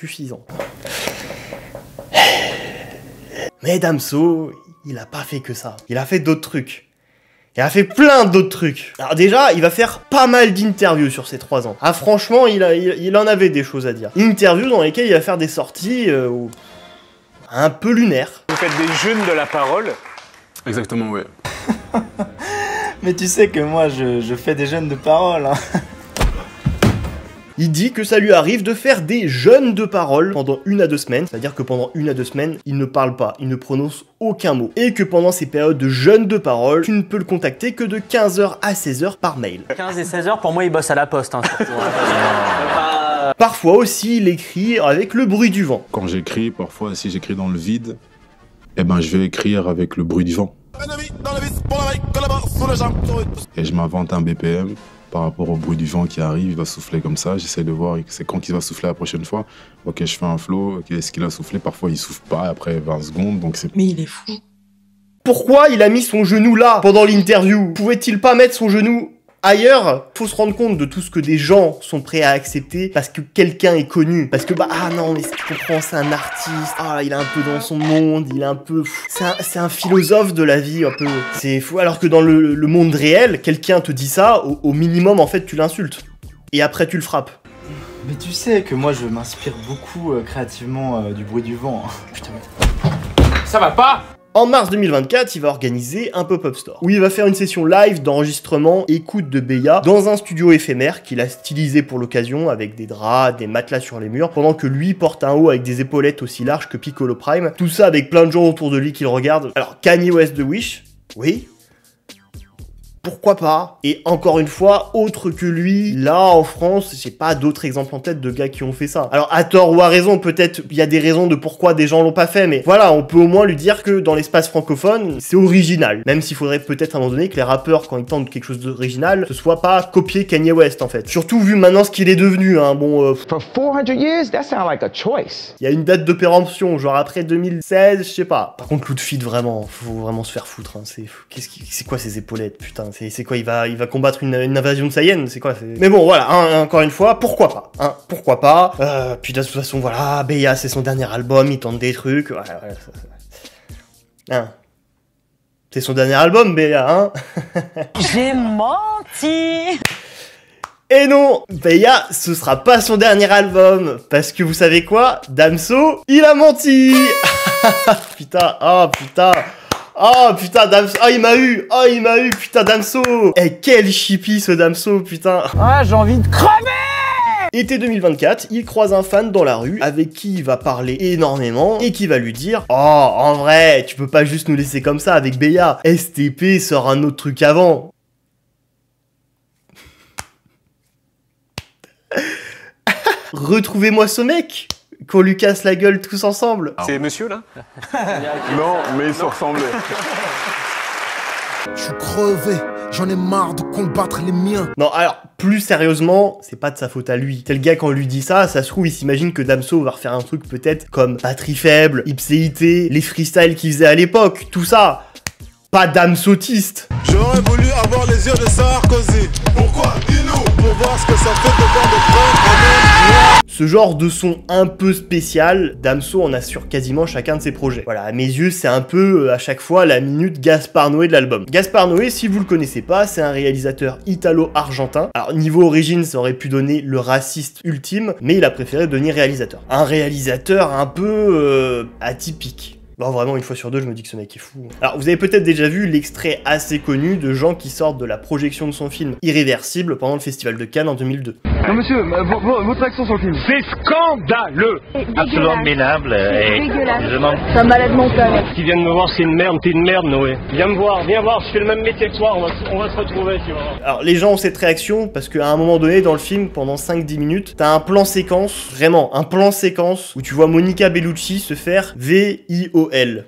Suffisant. Mais Damso, il a pas fait que ça. Il a fait d'autres trucs. Il a fait plein d'autres trucs. Alors déjà, il va faire pas mal d'interviews sur ces 3 ans. Ah franchement, il en avait des choses à dire. Interviews dans lesquelles il va faire des sorties un peu lunaires. Vous faites des jeûnes de la parole? Exactement, ouais. Mais tu sais que moi, je fais des jeûnes de parole, hein. Il dit que ça lui arrive de faire des jeûnes de parole pendant 1 à 2 semaines, c'est-à-dire que pendant 1 à 2 semaines, il ne parle pas, il ne prononce aucun mot. Et que pendant ces périodes de jeûne de parole, tu ne peux le contacter que de 15h à 16h par mail. 15 et 16h, pour moi, il bosse à la poste. Hein, Parfois aussi, il écrit avec le bruit du vent. Quand j'écris, parfois, si j'écris dans le vide, eh ben, je vais écrire avec le bruit du vent. Et je m'invente un BPM. Par rapport au bruit du vent qui arrive, il va souffler comme ça, j'essaie de voir c'est quand il va souffler la prochaine fois. Ok, je fais un flow, ok, est-ce qu'il a soufflé? Parfois il souffle pas, après 20 secondes, donc c'est... Mais il est fou. Pourquoi il a mis son genou là, pendant l'interview? Pouvait-il pas mettre son genou ailleurs? Faut se rendre compte de tout ce que des gens sont prêts à accepter parce que quelqu'un est connu. Parce que ah non mais tu comprends, c'est un artiste, ah il est un peu dans son monde, il est un peu... C'est un philosophe de la vie un peu. C'est fou, alors que dans le monde réel, quelqu'un te dit ça, au minimum en fait tu l'insultes. Et après tu le frappes. Mais tu sais que moi je m'inspire beaucoup créativement du bruit du vent. Putain, ça va pas! En mars 2024, il va organiser un pop-up store où il va faire une session live d'enregistrement écoute de Beya dans un studio éphémère qu'il a stylisé pour l'occasion avec des draps, des matelas sur les murs, pendant que lui porte un haut avec des épaulettes aussi larges que Piccolo Prime. Tout ça avec plein de gens autour de lui qui le regardent. Alors Kanye West de Wish, oui. Pourquoi pas? Et encore une fois, autre que lui, là en France, j'ai pas d'autres exemples en tête de gars qui ont fait ça. Alors à tort ou à raison, peut-être il y a des raisons de pourquoi des gens l'ont pas fait, mais voilà, on peut au moins lui dire que dans l'espace francophone, c'est original. Même s'il faudrait peut-être à un moment donné que les rappeurs, quand ils tentent quelque chose d'original, ce soit pas copier Kanye West en fait. Surtout vu maintenant ce qu'il est devenu, hein, bon... For 400 years, that sounds like a choice. Il y a une date de péremption, genre après 2016, je sais pas. Par contre, Lootfeed, vraiment, faut vraiment se faire foutre, hein. C'est quoi ces épaulettes, putain? C'est quoi, il va combattre une invasion de Saiyan, c'est quoi? Mais bon, voilà, hein, encore une fois, pourquoi pas, hein, pourquoi pas. Puis de toute façon, voilà, Beya, c'est son dernier album, il tente des trucs, hein. C'est son dernier album, Beya, hein. J'ai menti. Et non, Beya, ce sera pas son dernier album, parce que vous savez quoi? Damso, il a menti. Putain, oh putain. Oh putain, Damso, oh il m'a eu, putain Damso. Eh quel chippie ce Damso, putain. Ouais, j'ai envie de crever. Été 2024, il croise un fan dans la rue avec qui il va parler énormément et qui va lui dire « Oh, en vrai, tu peux pas juste nous laisser comme ça avec Beya, STP sort un autre truc avant. » Retrouvez-moi ce mec, qu'on lui casse la gueule tous ensemble. C'est monsieur là? Non, mais ils se ressemblaient. Je suis crevé, j'en ai marre de combattre les miens. Non, alors, plus sérieusement, c'est pas de sa faute à lui. C'est le gars, quand on lui dit ça se trouve, il s'imagine que Damso va refaire un truc peut-être comme Batterie Faible, Ipséité, les freestyles qu'il faisait à l'époque, tout ça. Pas Damsotiste. J'aurais voulu avoir les yeux de Sarkozy. Pourquoi? Dis-nous. Pour voir ce que ça fait de voir de prendre. Ce genre de son un peu spécial, Damso en assure quasiment chacun de ses projets. Voilà, à mes yeux, c'est un peu à chaque fois la minute Gaspard Noé de l'album. Gaspard Noé, si vous le connaissez pas, c'est un réalisateur italo-argentin. Alors niveau origine, ça aurait pu donner le raciste ultime, mais il a préféré devenir réalisateur. Un réalisateur un peu atypique. Bon, vraiment, une fois sur deux, je me dis que ce mec est fou. Alors, vous avez peut-être déjà vu l'extrait assez connu de gens qui sortent de la projection de son film Irréversible pendant le Festival de Cannes en 2002. Non, monsieur, votre action sur le film. C'est scandaleux. Absolument minable et dégueulasse. C'est un malade mental. Qui vient de me voir, c'est une merde, t'es une merde, Noé. Viens voir, je fais le même métier que toi, on va se retrouver, tu vois. Alors, les gens ont cette réaction parce qu'à un moment donné, dans le film, pendant 5-10 minutes, t'as un plan séquence, vraiment, un plan séquence où tu vois Monica Bellucci se faire VIOL.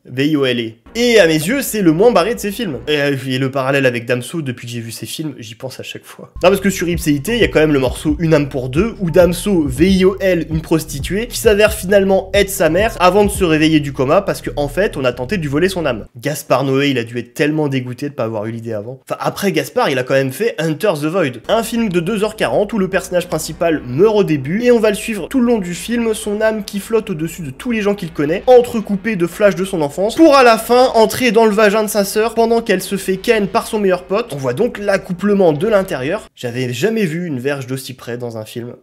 VIOLE. Et à mes yeux, c'est le moins barré de ses films. Et le parallèle avec Damso, depuis que j'ai vu ses films, j'y pense à chaque fois. Non, parce que sur Ipséité, il y a quand même le morceau Une âme pour deux, où Damso VIOL une prostituée, qui s'avère finalement être sa mère, avant de se réveiller du coma, parce qu'en fait, on a tenté de lui voler son âme. Gaspard Noé, il a dû être tellement dégoûté de pas avoir eu l'idée avant. Enfin, après Gaspard, il a quand même fait Enter the Void, un film de 2h40, où le personnage principal meurt au début, et on va le suivre tout le long du film, son âme qui flotte au-dessus de tous les gens qu'il connaît, entrecoupée de flashs de son enfance, pour à la fin entrer dans le vagin de sa sœur pendant qu'elle se fait ken par son meilleur pote. On voit donc l'accouplement de l'intérieur. J'avais jamais vu une verge d'aussi près dans un film.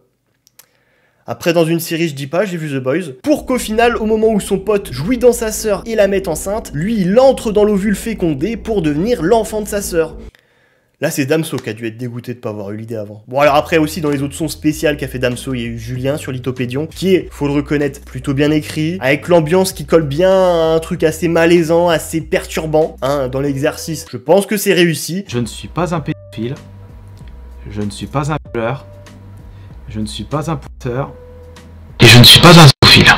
Après, dans une série, je dis pas, j'ai vu The Boys. Pour qu'au final, au moment où son pote jouit dans sa sœur et la mette enceinte, lui, il entre dans l'ovule fécondé pour devenir l'enfant de sa sœur. Là, c'est Damso qui a dû être dégoûté de pas avoir eu l'idée avant. Bon, alors après aussi, dans les autres sons spéciaux qu'a fait Damso, il y a eu Julien sur Lithopédion, qui est, faut le reconnaître, plutôt bien écrit, avec l'ambiance qui colle bien à un truc assez malaisant, assez perturbant, hein, dans l'exercice. Je pense que c'est réussi. Je ne suis pas un pédophile, je ne suis pas un violeur, je ne suis pas un pointeur, et je ne suis pas un zoophile.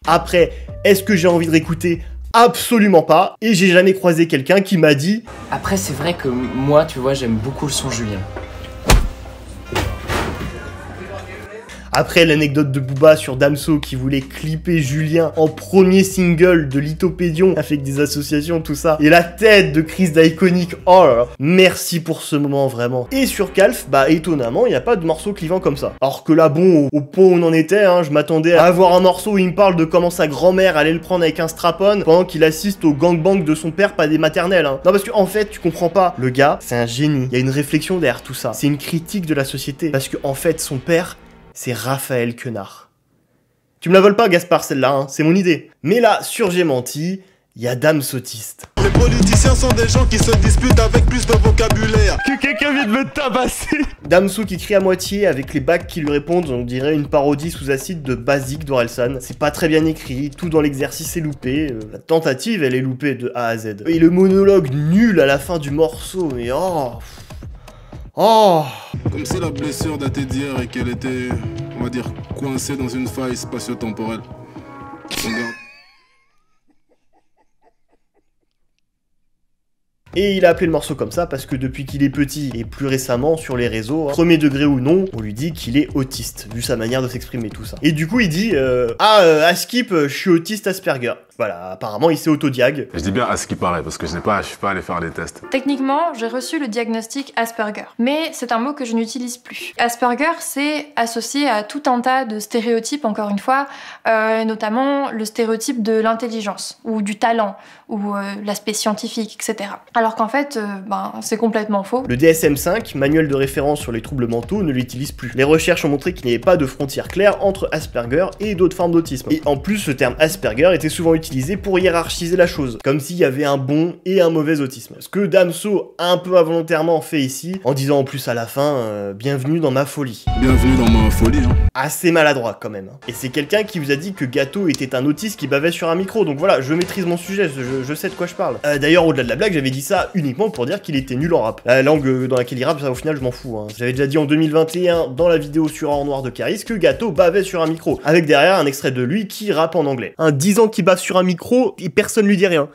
Après, est-ce que j'ai envie de réécouter ? Absolument pas, et j'ai jamais croisé quelqu'un qui m'a dit... Après, c'est vrai que moi, tu vois, j'aime beaucoup le son Julien. Après l'anecdote de Booba sur Damso qui voulait clipper Julien en premier single de Lithopédion avec des associations, tout ça. Et la tête de Chris d'Iconic, oh là là, merci pour ce moment vraiment. Et sur Calf, bah étonnamment, il n'y a pas de morceau clivant comme ça. Alors que là, bon, au point où on en était, hein, je m'attendais à avoir un morceau où il me parle de comment sa grand-mère allait le prendre avec un strap-on pendant qu'il assiste au gangbang de son père, pas des maternelles. Hein. Non, parce que en fait, tu comprends pas. Le gars, c'est un génie. Il y a une réflexion derrière tout ça. C'est une critique de la société. Parce que en fait, son père, c'est Raphaël Quenard. Tu me la voles pas, Gaspard, celle-là, hein, c'est mon idée. Mais là, sur J'ai menti, il y a Damso Autiste. Les politiciens sont des gens qui se disputent avec plus de vocabulaire. Que quelqu'un vienne me tabasser. Damso qui crie à moitié avec les bacs qui lui répondent, on dirait une parodie sous acide de Basique d'Orelsan. C'est pas très bien écrit, tout dans l'exercice est loupé, la tentative elle est loupée de A à Z. Et le monologue nul à la fin du morceau, mais oh... Oh. Comme si la blessure datait d'hier et qu'elle était, on va dire, coincée dans une faille spatio-temporelle. Regarde. Et il a appelé le morceau comme ça parce que depuis qu'il est petit et plus récemment sur les réseaux, hein, premier degré ou non, on lui dit qu'il est autiste, vu sa manière de s'exprimer tout ça. Et du coup il dit à Skip, je suis autiste Asperger. Voilà, apparemment il s'est autodiag. Je dis bien à ce qui paraît parce que je suis pas allé faire les tests. Techniquement, j'ai reçu le diagnostic Asperger, mais c'est un mot que je n'utilise plus. Asperger, c'est associé à tout un tas de stéréotypes, encore une fois, notamment le stéréotype de l'intelligence, ou du talent, ou l'aspect scientifique, etc. Alors qu'en fait, c'est complètement faux. Le DSM-5, manuel de référence sur les troubles mentaux, ne l'utilise plus. Les recherches ont montré qu'il n'y avait pas de frontière claire entre Asperger et d'autres formes d'autisme. Et en plus, ce terme Asperger était souvent utilisé pour hiérarchiser la chose, comme s'il y avait un bon et un mauvais autisme. Ce que Damso a un peu involontairement fait ici, en disant en plus à la fin, bienvenue dans ma folie. Bienvenue dans ma folie, hein. Assez maladroit quand même. Et c'est quelqu'un qui vous a dit que Gâteau était un autiste qui bavait sur un micro, donc voilà, je maîtrise mon sujet, je sais de quoi je parle. D'ailleurs, au-delà de la blague, j'avais dit ça uniquement pour dire qu'il était nul en rap. La langue dans laquelle il rappe, ça, au final, je m'en fous. Hein. J'avais déjà dit en 2021, dans la vidéo sur Or Noir de Caris, que Gâteau bavait sur un micro, avec derrière un extrait de lui qui rappe en anglais. 10 ans qu'il bave sur un micro, et personne lui dit rien.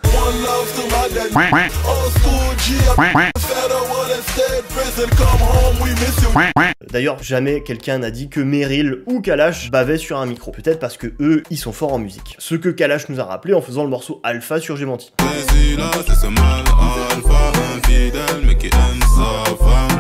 D'ailleurs, jamais quelqu'un n'a dit que Meryl ou Kalash bavaient sur un micro. Peut-être parce que eux, ils sont forts en musique. Ce que Kalash nous a rappelé en faisant le morceau Alpha sur J'ai menti.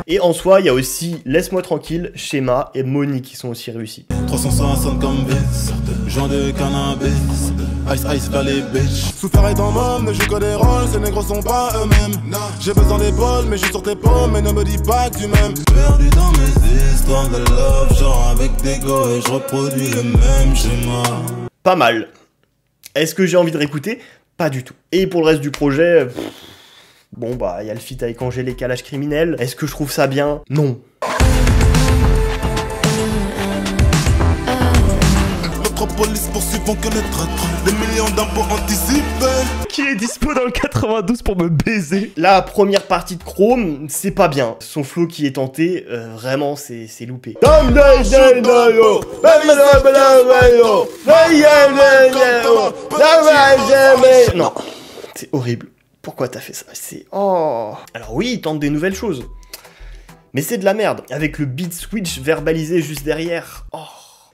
Et en soi, il y a aussi Laisse-moi tranquille, Schéma et Moni qui sont aussi réussis. 360 comme bis, genre de cannabis, ice ice vers les bitches. Souffert dans mon, ne joue que des rôles, ces négros sont pas eux-mêmes. J'ai besoin d'épaules, mais je suis sur tes pommes, mais ne me dis pas que tu m'aimes. Perdu dans mes histoires de love, genre avec des go et je reproduis le même schéma. Pas mal. Est-ce que j'ai envie de réécouter? Pas du tout. Et pour le reste du projet, bon bah, il y a le feat avec Angélé Kalash criminel. Est-ce que je trouve ça bien? Non. Notre police poursuit vont connaître des millions d'impôts anticipés. Qui est dispo dans le 92 pour me baiser? La première partie de Chrome, c'est pas bien. Son flow qui est tenté, vraiment, c'est loupé. Non, c'est horrible. Pourquoi t'as fait ça? C'est... Oh. Alors oui, il tente des nouvelles choses. Mais c'est de la merde. Avec le beat switch verbalisé juste derrière. Oh.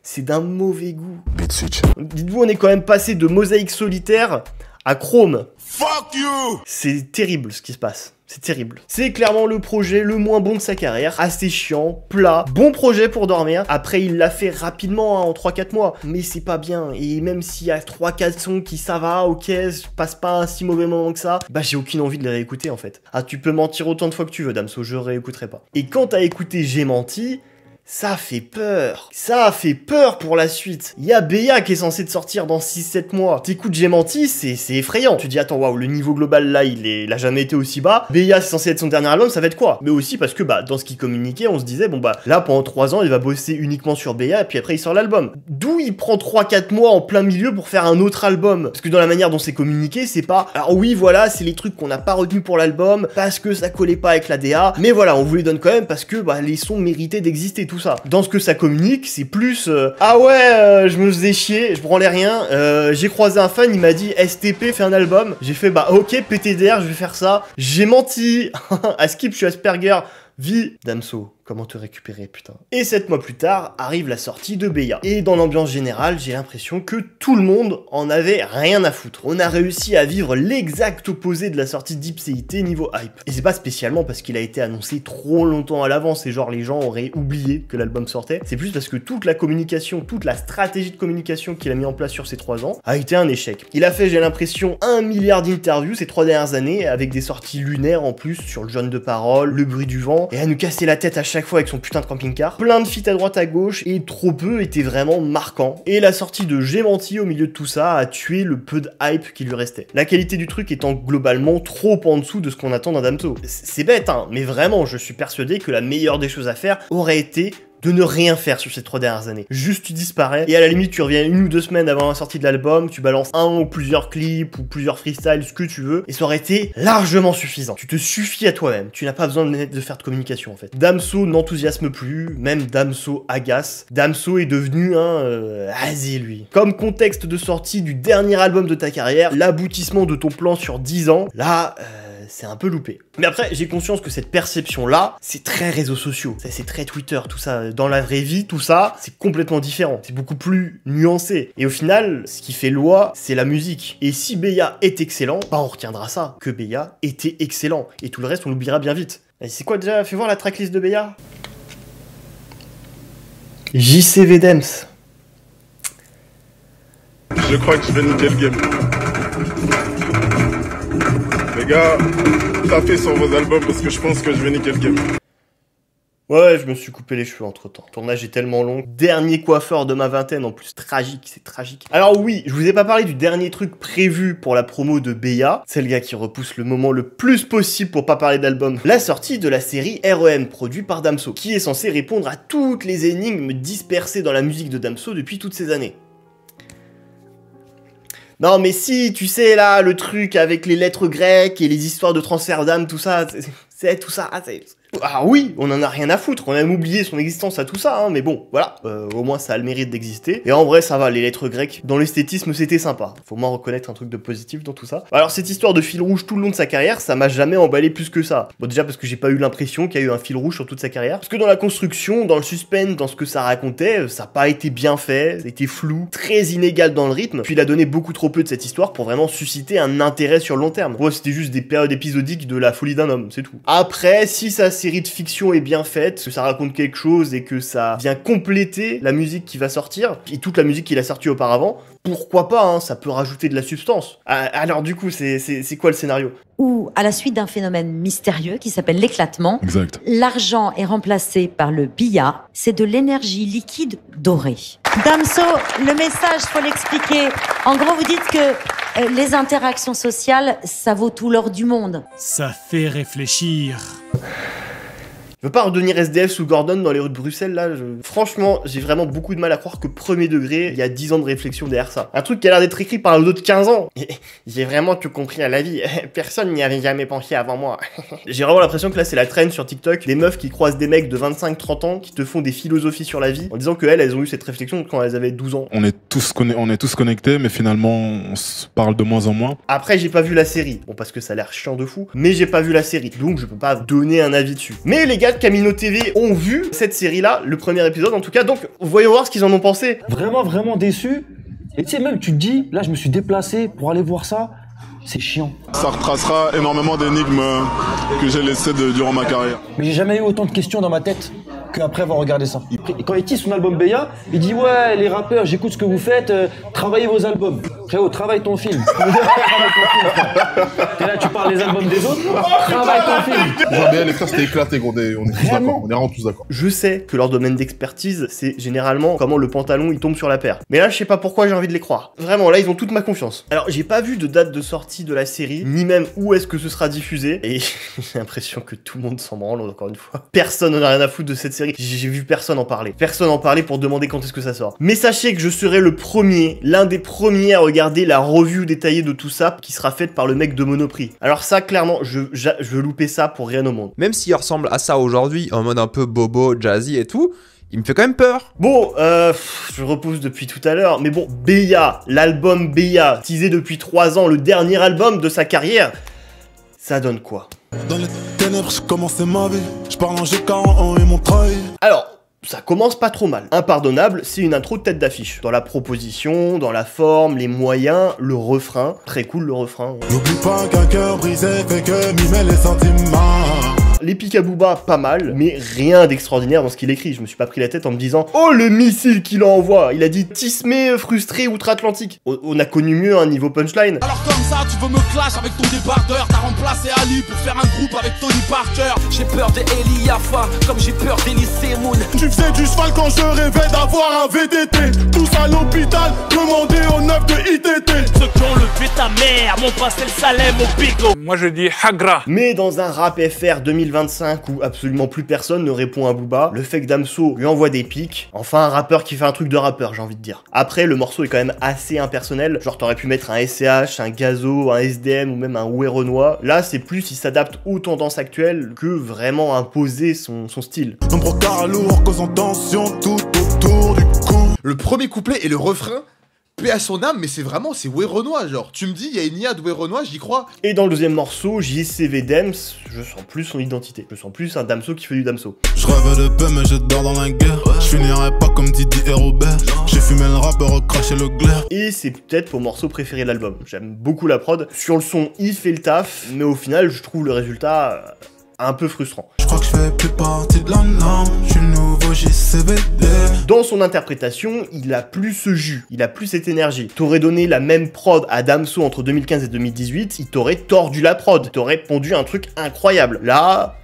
C'est d'un mauvais goût. Beat switch. Dites-vous, on est quand même passé de Mosaïque Solitaire à Chrome. Fuck you! C'est terrible ce qui se passe. C'est terrible. C'est clairement le projet le moins bon de sa carrière. Assez chiant, plat, bon projet pour dormir. Après, il l'a fait rapidement, hein, en 3-4 mois. Mais c'est pas bien. Et même s'il y a 3-4 sons qui ça va, ok, je passe pas un si mauvais moment que ça, bah j'ai aucune envie de les réécouter en fait. Ah, tu peux mentir autant de fois que tu veux, Damso, je réécouterai pas. Et quand t'as écouté J'ai menti, ça fait peur. Ça fait peur pour la suite. Il y a Béa qui est censé te sortir dans 6-7 mois. T'écoutes J'ai menti, c'est effrayant. Tu dis, attends, waouh, le niveau global là, il a jamais été aussi bas. Béa, c'est censé être son dernier album, ça va être quoi? Mais aussi parce que, bah, dans ce qu'il communiquait, on se disait, bon, bah, là, pendant 3 ans, il va bosser uniquement sur Béa, et puis après, il sort l'album. D'où il prend 3-4 mois en plein milieu pour faire un autre album. Parce que dans la manière dont c'est communiqué, c'est pas, alors oui, voilà, c'est les trucs qu'on n'a pas retenus pour l'album, parce que ça collait pas avec la DA, mais voilà, on vous les donne quand même parce que, bah, les sons méritaient d'exister, tout ça. Dans ce que ça communique, c'est plus ah ouais, je me faisais chier, je branlais rien, j'ai croisé un fan, il m'a dit STP fait un album, j'ai fait bah ok PTDR, je vais faire ça, j'ai menti. À Skip, je suis Asperger, Vie, Damso, comment te récupérer, putain. Et 7 mois plus tard, arrive la sortie de Beya. Et dans l'ambiance générale, j'ai l'impression que tout le monde en avait rien à foutre. On a réussi à vivre l'exact opposé de la sortie d'Ipséité niveau hype. Et c'est pas spécialement parce qu'il a été annoncé trop longtemps à l'avance et genre les gens auraient oublié que l'album sortait. C'est plus parce que toute la communication, toute la stratégie de communication qu'il a mis en place sur ces 3 ans a été un échec. Il a fait, j'ai l'impression, 1 milliard d'interviews ces 3 dernières années avec des sorties lunaires en plus sur le jaune de parole, le bruit du vent, et à nous casser la tête à chaque fois avec son putain de camping-car. Plein de feats à droite à gauche et trop peu étaient vraiment marquants. Et la sortie de J'ai menti au milieu de tout ça a tué le peu de hype qui lui restait. La qualité du truc étant globalement trop en dessous de ce qu'on attend d'un Damso. C'est bête hein, mais vraiment je suis persuadé que la meilleure des choses à faire aurait été de ne rien faire sur ces 3 dernières années. Juste tu disparais, et à la limite tu reviens 1 ou 2 semaines avant la sortie de l'album, tu balances un ou plusieurs clips, ou plusieurs freestyles, ce que tu veux, et ça aurait été largement suffisant. Tu te suffis à toi-même, tu n'as pas besoin de faire de communication en fait. Damso n'enthousiasme plus, même Damso agace. Damso est devenu un asile lui. Comme contexte de sortie du dernier album de ta carrière, l'aboutissement de ton plan sur 10 ans, là... c'est un peu loupé. Mais après, j'ai conscience que cette perception-là, c'est très réseaux sociaux, c'est très Twitter, tout ça. Dans la vraie vie, tout ça, c'est complètement différent. C'est beaucoup plus nuancé. Et au final, ce qui fait loi, c'est la musique. Et si Beya est excellent, bah on retiendra ça, que Beya était excellent. Et tout le reste, on l'oubliera bien vite. Et c'est quoi déjà? Fais voir la tracklist de Beya. JCV Dems. Je crois que je vais niquer le game. Les gars, taffez sur vos albums parce que je pense que je vais niquer le game. Ouais, je me suis coupé les cheveux entre temps. Le tournage est tellement long. Dernier coiffeur de ma vingtaine, en plus tragique, c'est tragique. Alors oui, je vous ai pas parlé du dernier truc prévu pour la promo de Beya. C'est le gars qui repousse le moment le plus possible pour pas parler d'album. La sortie de la série REM, produite par Damso, qui est censé répondre à toutes les énigmes dispersées dans la musique de Damso depuis toutes ces années. Non mais si, tu sais là, le truc avec les lettres grecques et les histoires de transfert d'âme, tout ça, c'est tout ça, c'est... Ah oui, on en a rien à foutre, on a même oublié son existence à tout ça, hein, mais bon, voilà, au moins ça a le mérite d'exister. Et en vrai, ça va, les lettres grecques, dans l'esthétisme, c'était sympa. Faut moins reconnaître un truc de positif dans tout ça. Alors cette histoire de fil rouge tout le long de sa carrière, ça m'a jamais emballé plus que ça. Bon déjà parce que j'ai pas eu l'impression qu'il y a eu un fil rouge sur toute sa carrière. Parce que dans la construction, dans le suspense, dans ce que ça racontait, ça a pas été bien fait, c'était flou, très inégal dans le rythme. Puis il a donné beaucoup trop peu de cette histoire pour vraiment susciter un intérêt sur le long terme. Ouais, c'était juste des périodes épisodiques de la folie d'un homme, c'est tout. Après, si ça série de fiction est bien faite, que ça raconte quelque chose et que ça vient compléter la musique qui va sortir, et toute la musique qu'il a sortie auparavant, pourquoi pas, hein, ça peut rajouter de la substance. Alors du coup, c'est quoi le scénario? Où, à la suite d'un phénomène mystérieux qui s'appelle l'éclatement, l'argent est remplacé par le billard, c'est de l'énergie liquide dorée. Damso, le message, faut l'expliquer. En gros, vous dites que les interactions sociales, ça vaut tout l'or du monde. Ça fait réfléchir. Je veux pas redevenir SDF sous Gordon dans les rues de Bruxelles, là. Franchement, j'ai vraiment beaucoup de mal à croire que premier degré, il y a 10 ans de réflexion derrière ça. Un truc qui a l'air d'être écrit par un autre de 15 ans. J'ai vraiment tout compris à la vie. Personne n'y avait jamais pensé avant moi. J'ai vraiment l'impression que là, c'est la trend sur TikTok. Des meufs qui croisent des mecs de 25-30 ans qui te font des philosophies sur la vie en disant qu'elles, elles ont eu cette réflexion quand elles avaient 12 ans. On est tous connectés, mais finalement, on se parle de moins en moins. Après, j'ai pas vu la série. Bon, parce que ça a l'air chiant de fou. Mais j'ai pas vu la série. Donc, je peux pas donner un avis dessus. Mais les gars de Camino TV ont vu cette série-là, le premier épisode en tout cas, donc voyons voir ce qu'ils en ont pensé. Vraiment déçu. Et tu sais, même tu te dis, là je me suis déplacé pour aller voir ça, c'est chiant. Ça retracera énormément d'énigmes que j'ai laissées durant ma carrière. Mais j'ai jamais eu autant de questions dans ma tête qu'après avoir regardé ça. Et quand il tease son album Beya, il dit ouais les rappeurs, j'écoute ce que vous faites, travaillez vos albums. Frérot, travaille ton film. T'es là, tu parles les albums des autres, travaille ton film. Genre Beya, les frères, c'était éclaté, gros. On est tous d'accord. On est vraiment tous d'accord. Je sais que leur domaine d'expertise, c'est généralement comment le pantalon il tombe sur la paire. Mais là, je sais pas pourquoi j'ai envie de les croire. Vraiment, là, ils ont toute ma confiance. Alors, j'ai pas vu de date de sortie de la série, ni même où est-ce que ce sera diffusé. Et j'ai l'impression que tout le monde s'en branle, encore une fois. Personne n'en a rien à foutre de cette série. J'ai vu personne en parler. Personne en parler pour demander quand est-ce que ça sort. Mais sachez que je serai le premier, l'un des premiers à regarder la review détaillée de tout ça qui sera faite par le mec de Monoprix. Alors ça, clairement, je veux louper ça pour rien au monde. Même s'il ressemble à ça aujourd'hui, en mode un peu bobo, jazzy et tout, il me fait quand même peur. Bon, je repousse depuis tout à l'heure, mais bon, Beya, l'album Beya, teasé depuis 3 ans, le dernier album de sa carrière, ça donne quoi? Dans les ténèbres, je commençais ma vie. Je parle en G40 et mon trahi. Alors, ça commence pas trop mal. Impardonnable, c'est une intro de tête d'affiche. Dans la proposition, dans la forme, les moyens, le refrain. Très cool le refrain. N'oublie pas qu'un cœur brisé fait que mimer les sentiments. Les pics à Booba, pas mal, mais rien d'extraordinaire dans ce qu'il écrit. Je me suis pas pris la tête en me disant « Oh, le missile qu'il envoie !» Il a dit « Tismé, frustré, outre-Atlantique ». On a connu mieux un niveau punchline. Alors comme ça, tu veux me clash avec ton débardeur. T'as remplacé Ali pour faire un groupe avec Tony Parker. J'ai peur de Eli Yafa, comme j'ai peur d'Elise Moon. Tu faisais du cheval quand je rêvais d'avoir un VTT. Tous à l'hôpital, demandez aux 9 de ITT. Ceux qui ont levé ta mère m'ont passé le Salem au bigot. Moi je dis Hagra. Mais dans un rap FR 2025 où absolument plus personne ne répond à Booba, le fait que Damso lui envoie des pics, enfin un rappeur qui fait un truc de rappeur, j'ai envie de dire. Après, le morceau est quand même assez impersonnel, genre t'aurais pu mettre un SCH, un Gazo, un SDM ou même un Oué Renoir. Là, c'est plus il s'adapte aux tendances actuelles que vraiment imposer son style. Nombreux carats lourds causant tension tout autour du cou. Le premier couplet et le refrain, paix à son âme, mais c'est vraiment, c'est Oué Renoir, genre. Tu me dis, il y a une IA de Oué Renoir, j'y crois. Et dans le deuxième morceau, JCV Dems, je sens plus son identité. Je sens plus un Damso qui fait du Damso. Je rêve de paix, mais je dors dans la guerre. Je finirai pas comme Didier Robert. J'ai fumé le rappeur, craché le glaire. Et c'est peut-être mon morceau préféré de l'album. J'aime beaucoup la prod. Sur le son, il fait le taf, mais au final, je trouve le résultat un peu frustrant. Je crois que je fais plus partie de la norme, je suis nouveau JCVD. Dans son interprétation, il a plus ce jus, il a plus cette énergie. T'aurais donné la même prod à Damso entre 2015 et 2018, il t'aurait tordu la prod, t'aurais pondu un truc incroyable. Là,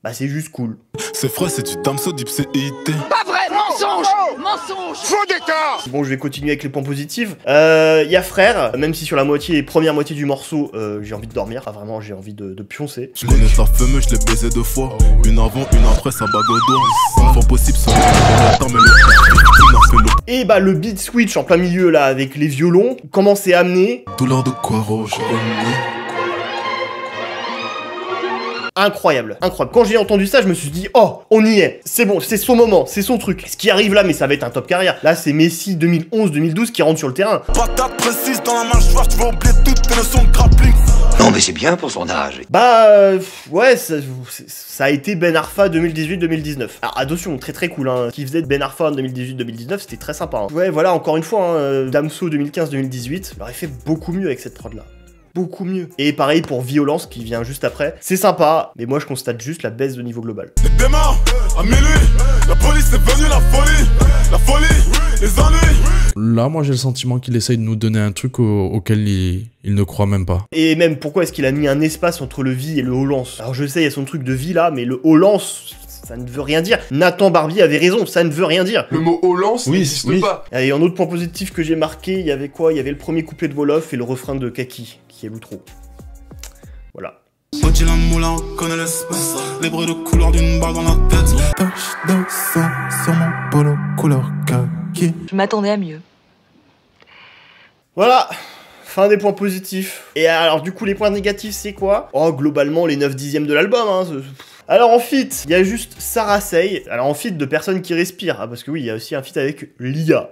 bah c'est juste cool. C'est frais, c'est du Damso d'Ipséité. Pas vrai, mensonge. Mensonge. Faux d'écart. Bon, je vais continuer avec les points positifs. Il y a Frère, même si sur la première moitié du morceau, j'ai envie de dormir. Enfin, vraiment, j'ai envie de pioncer. Je connais sa fameuse, je l'ai baisé 2 fois. Une avant, une après, ça bague au doigt. Enfant possible, sans et bah, le beat switch en plein milieu, là, avec les violons, comment c'est amené. Douleur de quoi, rouge. Incroyable, incroyable. Quand j'ai entendu ça, je me suis dit, oh, on y est. C'est bon, c'est son moment, c'est son truc. Ce qui arrive là, mais ça va être un top carrière. Là, c'est Messi 2011-2012 qui rentre sur le terrain. Patate précise dans la mâchoire, tu vas oublier toutes tes notions de grappling. Non, mais c'est bien pour son âge. Bah, ouais, ça a été Ben Arfa 2018-2019. Alors, attention, très très cool, hein. Ce qu'il faisait de Ben Arfa en 2018-2019, c'était très sympa. Hein. Ouais, voilà, encore une fois, hein, Damso 2015-2018, il aurait fait beaucoup mieux avec cette prod-là. Beaucoup mieux. Et pareil pour Violence qui vient juste après. C'est sympa, mais moi je constate juste la baisse de niveau global. Les démons, à minuit, la police est venue, la folie, les ennuis. Là, moi j'ai le sentiment qu'il essaye de nous donner un truc auquel il ne croit même pas. Et même, pourquoi est-ce qu'il a mis un espace entre le vie et le Holance? Alors je sais, il y a son truc de vie là, mais le Holance, ça ne veut rien dire. Nathan Barbier avait raison, ça ne veut rien dire. Le mot Holance n'existe pas. Et un autre point positif que j'ai marqué, il y avait quoi? Il y avait le premier couplet de Wolof et le refrain de Kaki, qui est l'outro. Voilà. Petit la moulin, on connaît l'espèce. Les bruits de couleur d'une balle dans la tête. Tache de sang sur mon polo couleur kaki. Je m'attendais à mieux. Voilà. Fin des points positifs. Et alors du coup les points négatifs c'est quoi? Oh globalement les 9/10 de l'album hein. Alors en feat, il y a juste Sarah Say. Alors en feat de personnes qui respirent. Ah parce que oui, il y a aussi un feat avec l'IA.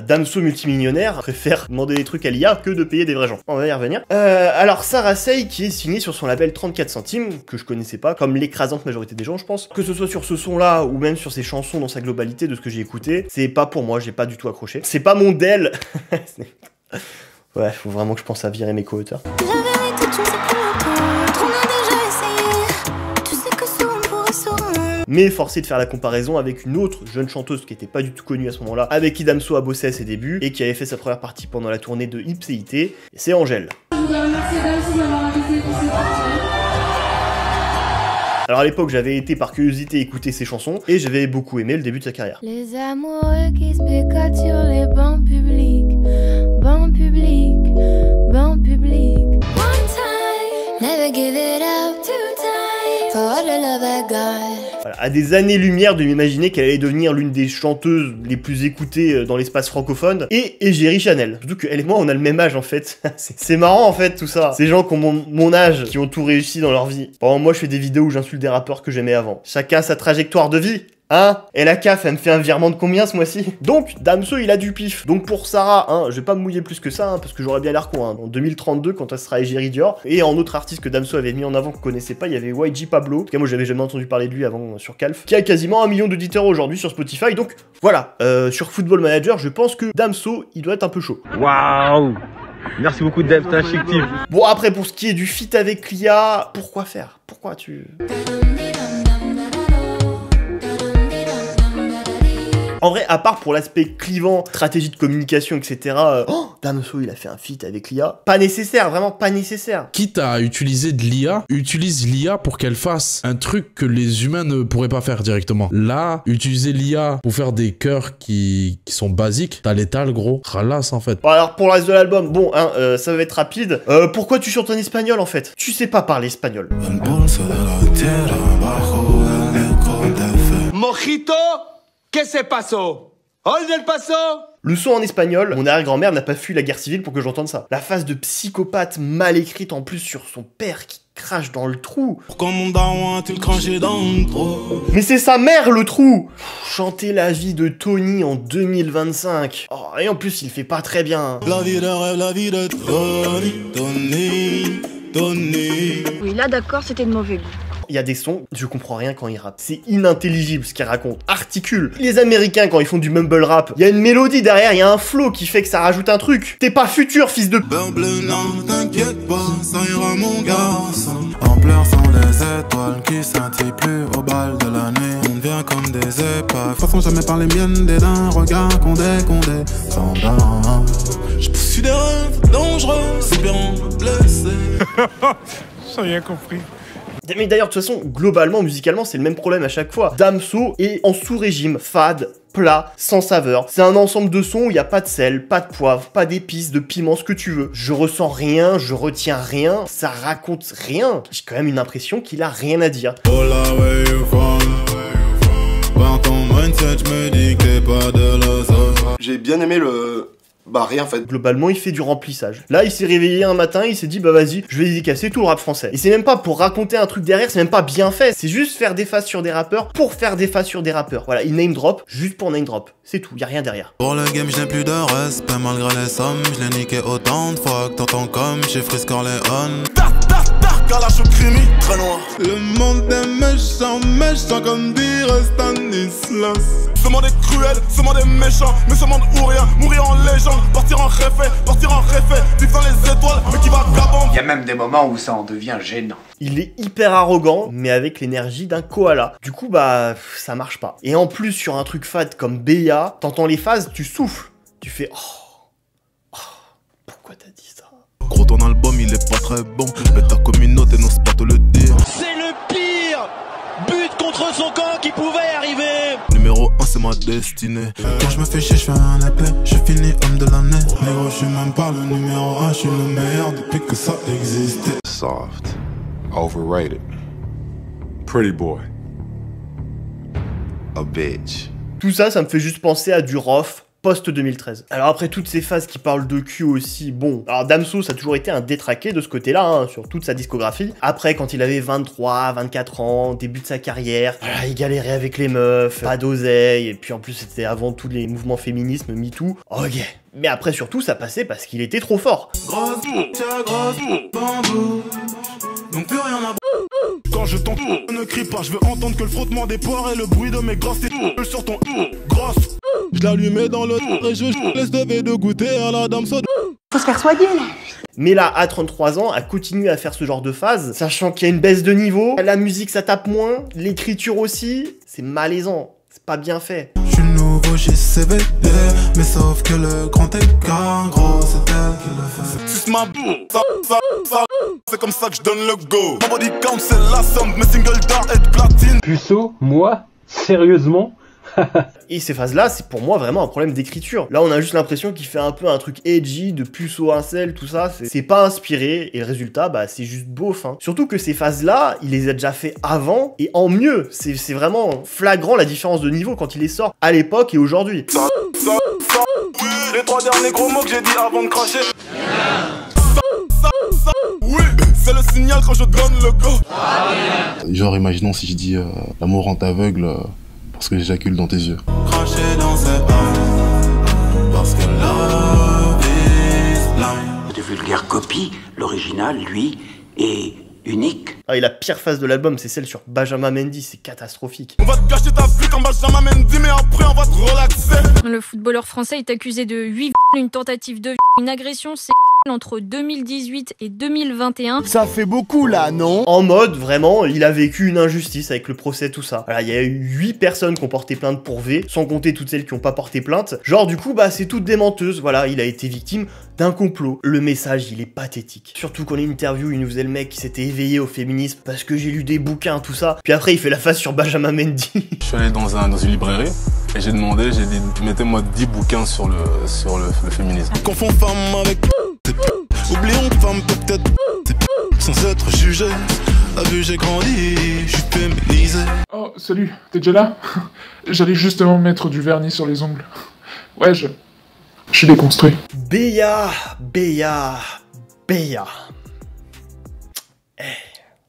Damso multimillionnaire préfère demander des trucs à l'IA que de payer des vrais gens. On va y revenir. Alors Sarah Say qui est signée sur son label 34 centimes, que je connaissais pas, comme l'écrasante majorité des gens je pense. Que ce soit sur ce son là, ou même sur ses chansons dans sa globalité de ce que j'ai écouté, c'est pas pour moi, j'ai pas du tout accroché. C'est pas mon Del. Ouais, faut vraiment que je pense à virer mes co-auteurs. Mais forcé de faire la comparaison avec une autre jeune chanteuse qui était pas du tout connue à ce moment-là, avec qui Damso a bossé à ses débuts, et qui avait fait sa première partie pendant la tournée de Ipséité, c'est Angèle. Alors à l'époque, j'avais été par curiosité écouter ses chansons, et j'avais beaucoup aimé le début de sa carrière. Les amoureux qui se bécotent sur les bancs publics, bancs publics, bancs publics. One time, never give it up, two time, for all the love I got. Voilà, à des années-lumière de m'imaginer qu'elle allait devenir l'une des chanteuses les plus écoutées dans l'espace francophone, et Égérie Chanel. Surtout qu'elle et moi, on a le même âge en fait. C'est marrant en fait tout ça. Ces gens qui ont mon âge, qui ont tout réussi dans leur vie. Bon, moi je fais des vidéos où j'insulte des rappeurs que j'aimais avant. Chacun sa trajectoire de vie, Hein? Et la CAF, elle me fait un virement de combien ce mois-ci? Donc, Damso, il a du pif. Donc pour Sarah, hein, je vais pas me mouiller plus que ça, hein, parce que j'aurais bien l'air con, hein. En 2032, quand elle sera Égérie Dior. Et en autre artiste que Damso avait mis en avant qu'on connaissait pas, il y avait YG Pablo. En tout cas, moi, j'avais jamais entendu parler de lui avant sur Calf, qui a quasiment 1 million d'auditeurs aujourd'hui sur Spotify. Donc voilà, sur Football Manager, je pense que Damso, il doit être un peu chaud. Waouh! Merci beaucoup Dev, t'es un chic type. Bon, après, pour ce qui est du feat avec Lia, pourquoi faire? Pourquoi tu... En vrai, à part pour l'aspect clivant, stratégie de communication, etc. Damso, il a fait un feat avec l'IA. Pas nécessaire, vraiment pas nécessaire. Quitte à utiliser de l'IA, utilise l'IA pour qu'elle fasse un truc que les humains ne pourraient pas faire directement. Là, utiliser l'IA pour faire des chœurs qui sont basiques, t'as l'étal, gros. Ralasse, en fait. Bon, alors, pour le reste de l'album, bon, hein, ça va être rapide. Pourquoi tu chantes en espagnol, en fait? Tu sais pas parler espagnol. Mojito, ¿qué se pasó? ¿Dónde el paso? Le son en espagnol, mon arrière-grand-mère n'a pas fui la guerre civile pour que j'entende ça. La phase de psychopathe mal écrite en plus sur son père qui crache dans le trou. Mais c'est sa mère le trou. Chanter la vie de Tony en 2025. Oh, et en plus il fait pas très bien. La vie de rêve, la vie de Tony. Oui, là d'accord, c'était de mauvais goût. Il y a des sons, je comprends rien quand ils rappent. C'est inintelligible ce qu'ils racontent. Articule. Les Américains, quand ils font du mumble rap, il y a une mélodie derrière, il y a un flow qui fait que ça rajoute un truc. T'es pas futur, fils de... Non, t'inquiète pas, ça ira mon garçon. En pleurs sont les étoiles qui scintillent plus au bal de la nuit. On devient comme des épaves. De toute façon, jamais par les miennes, des d'un regard condé, sans dents. Je poursuis des rêves dangereux, c'est bien blessé. J'ai rien compris. Mais d'ailleurs, de toute façon, globalement, musicalement, c'est le même problème à chaque fois. Damso est en sous-régime, fade, plat, sans saveur. C'est un ensemble de sons où il n'y a pas de sel, pas de poivre, pas d'épices, de piment, ce que tu veux. Je ressens rien, je retiens rien, ça raconte rien. J'ai quand même une impression qu'il a rien à dire. J'ai bien aimé le... Bah rien en fait. Globalement il fait du remplissage. Là il s'est réveillé un matin, il s'est dit bah vas-y, je vais dédicacer tout le rap français. Et c'est même pas pour raconter un truc derrière, c'est même pas bien fait. C'est juste faire des phases sur des rappeurs pour faire des phases sur des rappeurs. Voilà, il name drop juste pour name drop. C'est tout, y a rien derrière. Pour le game je n'ai plus de respect malgré les sommes. Je l'ai niqué autant de fois que t'entends comme chez Frisk Corleone. Calage au crimi, très noir. Le monde est méchant, méchant comme dirait Stanislas. Ce monde est cruel, ce monde est méchant. Mais ce monde ou rien, mourir en légende. Partir en réfait, vivre dans les étoiles, mais qui va gabon. Il y a même des moments où ça en devient gênant. Il est hyper arrogant, mais avec l'énergie d'un koala. Du coup, bah, ça marche pas. Et en plus, sur un truc fade comme Béa, t'entends les phases, tu souffles. Tu fais pourquoi t'as dit ça? Gros, ton album, il est pas très bon. Mais ta communauté n'ose pas te le dire. C'est le pire but contre son camp qui pouvait arriver. Numéro 1, c'est ma destinée. Quand je me fais chier, je fais un épée. Je finis homme de l'année. Mais gros, je suis même pas le numéro 1. Je suis le meilleur depuis que ça existait. Soft. Overrated. Pretty boy. A bitch. Tout ça, ça me fait juste penser à du Rof post-2013. Alors après toutes ces phases qui parlent de cul aussi, bon, alors Damso ça a toujours été un détraqué de ce côté-là, hein, sur toute sa discographie. Après quand il avait 23, 24 ans, début de sa carrière, voilà, il galérait avec les meufs, pas d'oseille, et puis en plus c'était avant tous les mouvements féminisme, MeToo, ok. Mais après surtout ça passait parce qu'il était trop fort. Donc plus rien à... Quand je t'entends, ne crie pas, je veux entendre que le frottement des poires et le bruit de mes grosses têtes sur ton grosse. Je l'allumais dans le et je laisse de goûter à la Damso. Faut se faire soigner là. Mais là, à 33 ans, à continuer à faire ce genre de phase, sachant qu'il y a une baisse de niveau, la musique ça tape moins, l'écriture aussi, c'est malaisant, c'est pas bien fait. Je suis nouveau chez CVD, mais sauf que le grand écart, gros, c'est elle qui le fait. Suce ma c'est comme ça que je donne le go. Mon body count c'est la somme, mes singles d'art et de platine. Puceau, moi, sérieusement? Et ces phases-là, c'est pour moi vraiment un problème d'écriture. Là, on a juste l'impression qu'il fait un peu un truc edgy, de puceau incel, tout ça. C'est pas inspiré, et le résultat, bah, c'est juste beauf. Hein. Surtout que ces phases-là, il les a déjà fait avant, et en mieux. C'est vraiment flagrant la différence de niveau quand il les sort à l'époque et aujourd'hui. Oui, les 3 derniers gros mots que j'ai dit avant de cracher. Oui, c'est le signal quand je donne le go. Genre, imaginons si je dis l'amour rend aveugle. Parce que j'éjacule dans tes yeux. Craché dans ses eyes, parce que love is blind. De vulgaires copies, l'original, lui, est unique. Ah, et la pire phase de l'album, c'est celle sur Benjamin Mendy, c'est catastrophique. On va te gâcher ta vie comme Benjamin Mendy, mais après on va te relaxer. Le footballeur français est accusé de 8 une tentative de une agression entre 2018 et 2021. Ça fait beaucoup là, non? En mode, vraiment, il a vécu une injustice avec le procès, tout ça. Voilà, il y a eu 8 personnes qui ont porté plainte pour V, sans compter toutes celles qui ont pas porté plainte. Genre, du coup, bah, c'est toutes des menteuses. Voilà, il a été victime d'un complot. Le message, il est pathétique. Surtout qu'on interview, il nous faisait le mec qui s'était éveillé au féminisme parce que j'ai lu des bouquins, tout ça. Puis après, il fait la face sur Benjamin Mendy. Je suis allé dans une librairie et j'ai demandé, j'ai dit, mettez-moi 10 bouquins sur le féminisme. Confond femme avec oublions femme peut-être sans être jugé. T'as vu j'ai grandi, je suis féminisé. Oh salut, t'es déjà là? J'allais justement mettre du vernis sur les ongles. Ouais, je suis déconstruit. Béa.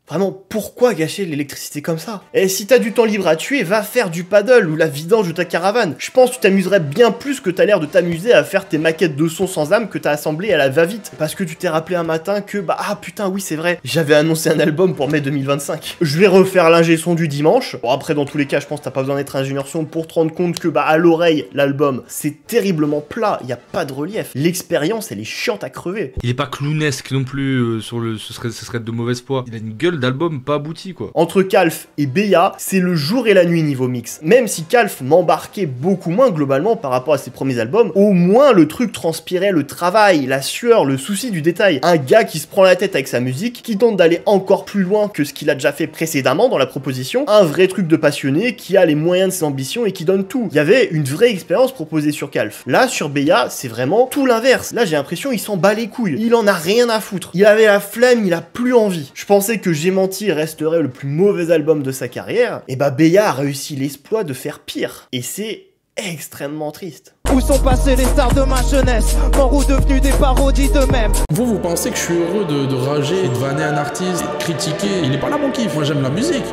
Vraiment, pourquoi gâcher l'électricité comme ça? Et si t'as du temps libre à tuer, va faire du paddle ou la vidange de ta caravane. Je pense que tu t'amuserais bien plus que t'as l'air de t'amuser à faire tes maquettes de sons sans âme que t'as assemblées à la va-vite. Parce que tu t'es rappelé un matin que, bah, ah putain, oui, c'est vrai, j'avais annoncé un album pour mai 2025. Je vais refaire l'ingé son du dimanche. Bon, après, dans tous les cas, je pense que t'as pas besoin d'être ingénieur son pour te rendre compte que, bah, à l'oreille, l'album, c'est terriblement plat, y a pas de relief. L'expérience, elle est chiante à crever. Il est pas clownesque non plus, ce serait de mauvaise foi. Il a une gueule d'album pas abouti, quoi. Entre Calf et Béa, c'est le jour et la nuit niveau mix. Même si Calf m'embarquait beaucoup moins globalement par rapport à ses premiers albums, au moins le truc transpirait le travail, la sueur, le souci du détail. Un gars qui se prend la tête avec sa musique, qui tente d'aller encore plus loin que ce qu'il a déjà fait précédemment dans la proposition, un vrai truc de passionné qui a les moyens de ses ambitions et qui donne tout. Il y avait une vraie expérience proposée sur Calf. Là, sur Béa, c'est vraiment tout l'inverse. Là, j'ai l'impression il s'en bat les couilles. Il en a rien à foutre. Il avait la flemme, il a plus envie. Je pensais que J'ai menti resterait le plus mauvais album de sa carrière, et bah Béa a réussi l'exploit de faire pire. Et c'est extrêmement triste. Où sont passées les stars de ma jeunesse, morts ou devenus des parodies d'eux-mêmes? Vous pensez que je suis heureux de rager et de vanner un artiste, et de critiquer? Il est pas là mon kiff, moi j'aime la musique.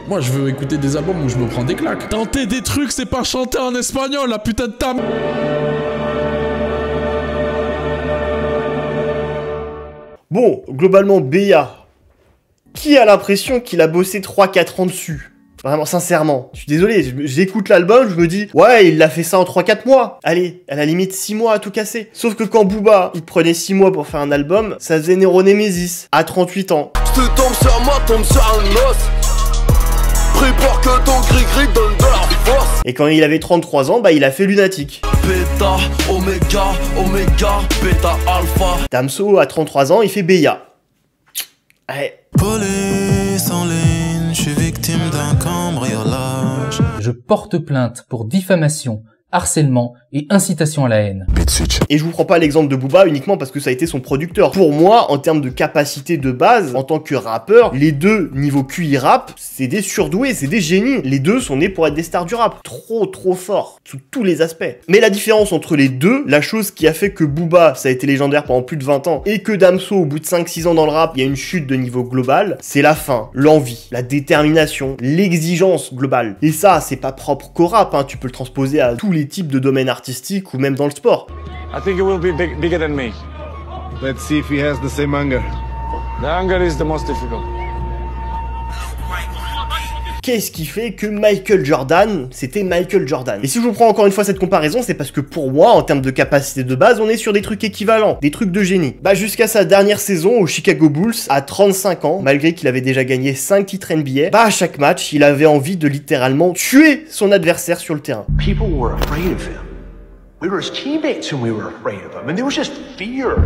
Moi je veux écouter des albums où je me prends des claques. Tenter des trucs, c'est pas chanter en espagnol, la putain de tam. Bon, globalement Béa, qui a l'impression qu'il a bossé 3-4 ans dessus? Vraiment, sincèrement. Je suis désolé, j'écoute l'album, je me dis, ouais, il l'a fait ça en 3-4 mois. Allez, à la limite 6 mois à tout casser. Sauf que quand Booba, il prenait 6 mois pour faire un album, ça faisait Neuronemesis, à 38 ans. Je te tombe sur moi, tombe sur un os. Prie pour que ton gris-gris donne de la force. Et quand il avait 33 ans, bah il a fait Lunatic. Beta, oméga, beta, alpha. Damso, à 33 ans, il fait Béa. Ouais. Police en ligne, je suis victime d'un cambriolage. Je porte plainte pour diffamation, harcèlement et incitation à la haine. Et je vous prends pas l'exemple de Booba uniquement parce que ça a été son producteur. Pour moi, en termes de capacité de base, en tant que rappeur, les deux, niveau QI rap, c'est des surdoués, c'est des génies. Les deux sont nés pour être des stars du rap. Trop fort, sous tous les aspects. Mais la différence entre les deux, la chose qui a fait que Booba, ça a été légendaire pendant plus de 20 ans, et que Damso, au bout de 5-6 ans dans le rap, il y a une chute de niveau global, c'est la faim, l'envie, la détermination, l'exigence globale. Et ça, c'est pas propre qu'au rap, hein. Tu peux le transposer à tous les types de domaines artistiques ou même dans le sport. I think it will be bigger than me. Let's see if he has the same hunger. The hunger is the most difficult. Qu'est-ce qui fait que Michael Jordan, c'était Michael Jordan? Et si je vous prends encore une fois cette comparaison, c'est parce que pour moi, en termes de capacité de base, on est sur des trucs équivalents, des trucs de génie. Bah jusqu'à sa dernière saison au Chicago Bulls, à 35 ans, malgré qu'il avait déjà gagné 5 titres NBA, bah à chaque match, il avait envie de littéralement tuer son adversaire sur le terrain. People were afraid of him. We were his teammates and we were afraid of him. And there was just fear.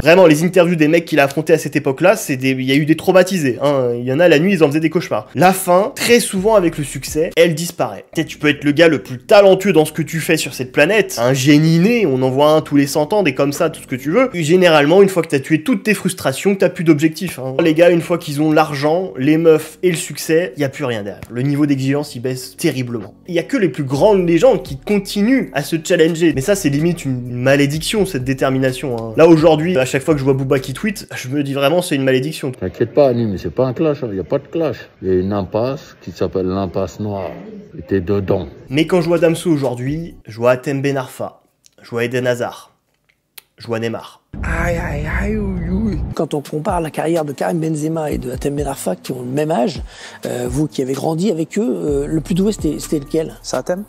Vraiment, les interviews des mecs qu'il a affrontés à cette époque-là, il y a eu des traumatisés, hein. Il y en a, la nuit, ils en faisaient des cauchemars. La fin, très souvent avec le succès, elle disparaît. Peut-être tu peux être le gars le plus talentueux dans ce que tu fais sur cette planète, un génie né, on en voit un tous les 100 ans, des comme ça, tout ce que tu veux. Et généralement, une fois que t'as tué toutes tes frustrations, que t'as plus d'objectifs, hein. Les gars, une fois qu'ils ont l'argent, les meufs et le succès, il y a plus rien derrière. Le niveau d'exigence, il baisse terriblement. Il y a que les plus grandes légendes qui continuent à se challenger. Mais ça, c'est limite une malédiction, cette détermination, hein. Là, aujourd'hui, à chaque chaque fois que je vois Booba qui tweet, je me dis vraiment c'est une malédiction. T'inquiète pas, Annie, mais c'est pas un clash, il n'y a pas de clash. Il y a une impasse qui s'appelle l'impasse noire. Et t'es dedans. Mais quand je vois Damso aujourd'hui, je vois Hatem Ben Arfa, je vois Eden Hazard, je vois Neymar. Aïe, aïe, aïe, oui. Quand on compare la carrière de Karim Benzema et de Hatem Ben Arfa qui ont le même âge, vous qui avez grandi avec eux, le plus doué c'était lequel? C'est Hatem.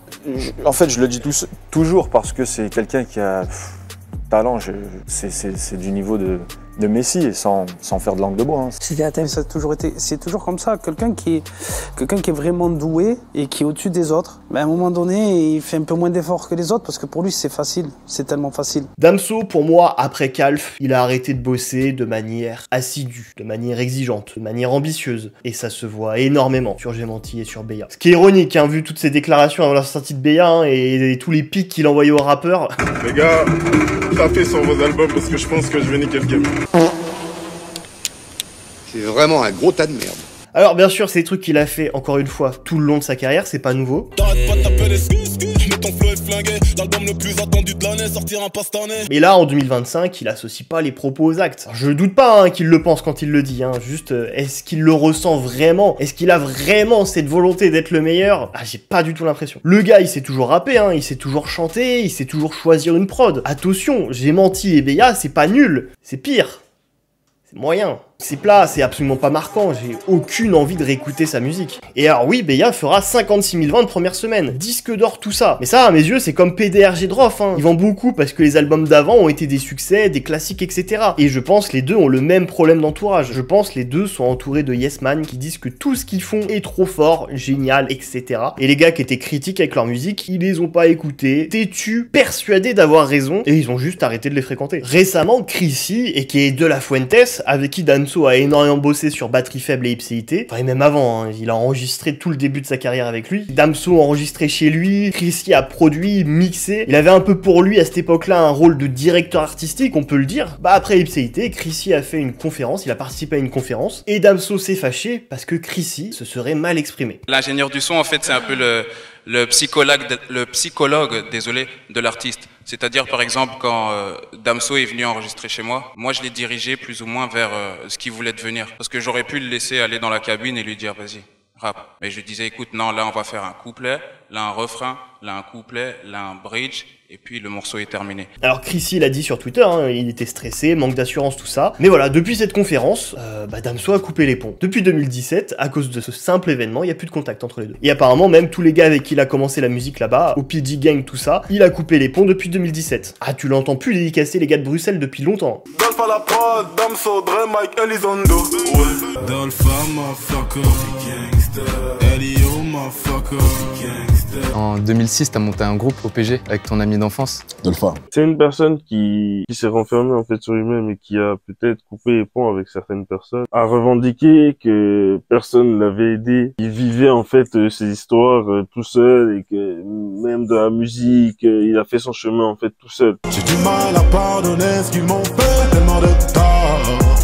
En fait, je le dis toujours parce que c'est quelqu'un qui a talent, c'est du niveau de Messi et sans faire de langue de bois. Hein. C'était Hatem. Ça a toujours été, c'est toujours comme ça, quelqu'un qui est vraiment doué et qui est au-dessus des autres. Mais à un moment donné, il fait un peu moins d'efforts que les autres parce que pour lui c'est facile, c'est tellement facile. Damso, pour moi, après Calf, il a arrêté de bosser de manière assidue, de manière exigeante, de manière ambitieuse. Et ça se voit énormément sur Gemanti et sur Beya. Ce qui est ironique, hein, vu toutes ces déclarations avant la sortie de Beya hein, et tous les pics qu'il envoyait aux rappeurs. Les gars, tapez sur vos albums parce que je pense que je vais niquer le game. C'est vraiment un gros tas de merde. Alors bien sûr, c'est des trucs qu'il a fait encore une fois tout le long de sa carrière, c'est pas nouveau. Mais là, en 2025, il associe pas les propos aux actes. Alors, je doute pas hein, qu'il le pense quand il le dit, hein. Juste, est-ce qu'il le ressent vraiment? Est-ce qu'il a vraiment cette volonté d'être le meilleur? Ah, j'ai pas du tout l'impression. Le gars, il sait toujours rapper, hein, il sait toujours chanter, il sait toujours choisir une prod. Attention, Gemanti et Beya, c'est pas nul, c'est pire. C'est moyen. C'est plat, c'est absolument pas marquant, j'ai aucune envie de réécouter sa musique. Et alors oui, Beya fera 56 000 ventes première semaine, disque d'or tout ça. Mais ça, à mes yeux, c'est comme PDRG Droff, hein. Ils vendent beaucoup parce que les albums d'avant ont été des succès, des classiques, etc. Et je pense les deux ont le même problème d'entourage. Je pense les deux sont entourés de yes man qui disent que tout ce qu'ils font est trop fort, génial, etc. Et les gars qui étaient critiques avec leur musique, ils les ont pas écoutés, têtus, persuadés d'avoir raison, et ils ont juste arrêté de les fréquenter. Récemment, Chrissy, et qui est De La Fuentes, avec qui Damso a énormément bossé sur Batterie Faible et Ipséité. Enfin, et même avant, hein, il a enregistré tout le début de sa carrière avec lui. Damso a enregistré chez lui, Chrissy a produit, mixé. Il avait un peu pour lui à cette époque-là un rôle de directeur artistique, on peut le dire. Bah après Ipséité, Chrissy a fait une conférence, il a participé à une conférence, et Damso s'est fâché parce que Chrissy se serait mal exprimé. L'ingénieur du son, en fait, c'est un peu le psychologue, désolé, de l'artiste. C'est-à-dire, par exemple, quand Damso est venu enregistrer chez moi, moi je l'ai dirigé plus ou moins vers ce qu'il voulait devenir. Parce que j'aurais pu le laisser aller dans la cabine et lui dire, vas-y, rap. Mais je lui disais, écoute, non, là on va faire un couplet, là un refrain, là un couplet, là un bridge, et puis le morceau est terminé. Alors Chrissy l'a dit sur Twitter, hein, il était stressé, manque d'assurance, tout ça. Mais voilà, depuis cette conférence, Damso a coupé les ponts. Depuis 2017, à cause de ce simple événement, il n'y a plus de contact entre les deux. Et apparemment, même tous les gars avec qui il a commencé la musique là-bas, au PG Gang, tout ça, il a coupé les ponts depuis 2017. Ah, tu l'entends plus dédicacer les gars de Bruxelles depuis longtemps. Dolph à la prod, Damso, Dre, Mike, Elizondo. Dolph, motherfucker, gangster. Elio, motherfucker, gangster. En 2006, t'as monté un groupe au PG avec ton ami d'enfance. Dolpha. C'est une personne qui s'est renfermée en fait sur lui-même et qui a peut-être coupé les ponts avec certaines personnes, a revendiqué que personne l'avait aidé. Il vivait en fait ses histoires tout seul et que même de la musique, il a fait son chemin en fait tout seul. J'ai du mal à pardonner ce qu'ils m'ont fait, tellement de tort,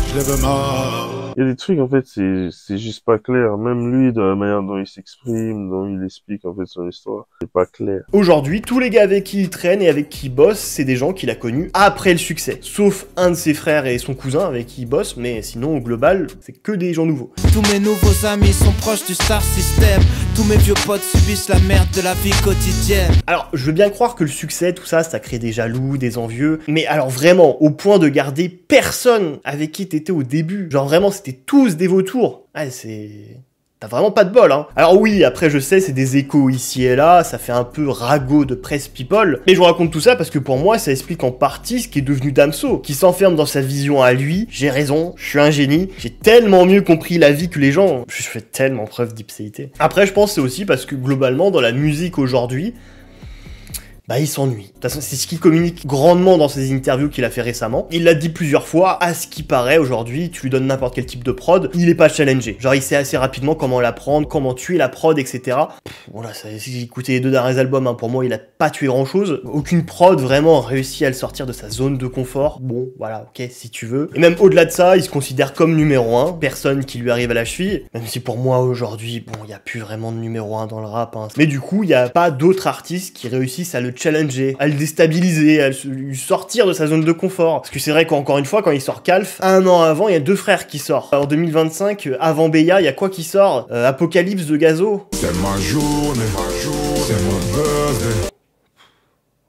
je les veux mort. Il y a des trucs en fait c'est juste pas clair, même lui de la manière dont il s'exprime, dont il explique en fait son histoire, c'est pas clair. Aujourd'hui, tous les gars avec qui il traîne et avec qui il bosse, c'est des gens qu'il a connus après le succès. Sauf un de ses frères et son cousin avec qui il bosse, mais sinon au global, c'est que des gens nouveaux. Tous mes nouveaux amis sont proches du star system. Tous mes vieux potes subissent la merde de la vie quotidienne. Alors, je veux bien croire que le succès, tout ça, ça crée des jaloux, des envieux, mais alors vraiment, au point de garder personne avec qui t'étais au début. Genre vraiment, c'était tous des vautours. Ouais, c'est... T'as vraiment pas de bol, hein. Alors oui, après je sais, c'est des échos ici et là, ça fait un peu ragot de presse people, mais je vous raconte tout ça parce que pour moi, ça explique en partie ce qui est devenu Damso, qui s'enferme dans sa vision à lui, j'ai raison, je suis un génie, j'ai tellement mieux compris la vie que les gens, je fais tellement preuve d'ipséité. Après, je pense que c'est aussi parce que globalement, dans la musique aujourd'hui, bah il s'ennuie. De toute façon, c'est ce qu'il communique grandement dans ses interviews qu'il a fait récemment. Il l'a dit plusieurs fois, à ce qui paraît aujourd'hui, tu lui donnes n'importe quel type de prod, il est pas challengé. Genre il sait assez rapidement comment la prendre, comment tuer la prod, etc. Voilà, si j'ai écouté les deux derniers albums, hein, pour moi il a pas tué grand chose. Aucune prod vraiment réussi à le sortir de sa zone de confort. Bon, voilà, ok, si tu veux. Et même au-delà de ça, il se considère comme numéro 1, personne qui lui arrive à la cheville. Même si pour moi aujourd'hui, bon, il y a plus vraiment de numéro 1 dans le rap, hein. Mais du coup, il y a pas d'autres artistes qui réussissent à le challenger, à le déstabiliser, à lui sortir de sa zone de confort. Parce que c'est vrai qu'encore une fois, quand il sort Calf, un an avant, il y a 2 frères qui sortent. En 2025, avant Beya, il y a quoi qui sort? Apocalypse de Gazo. C'est ma journée, c'est mon birthday.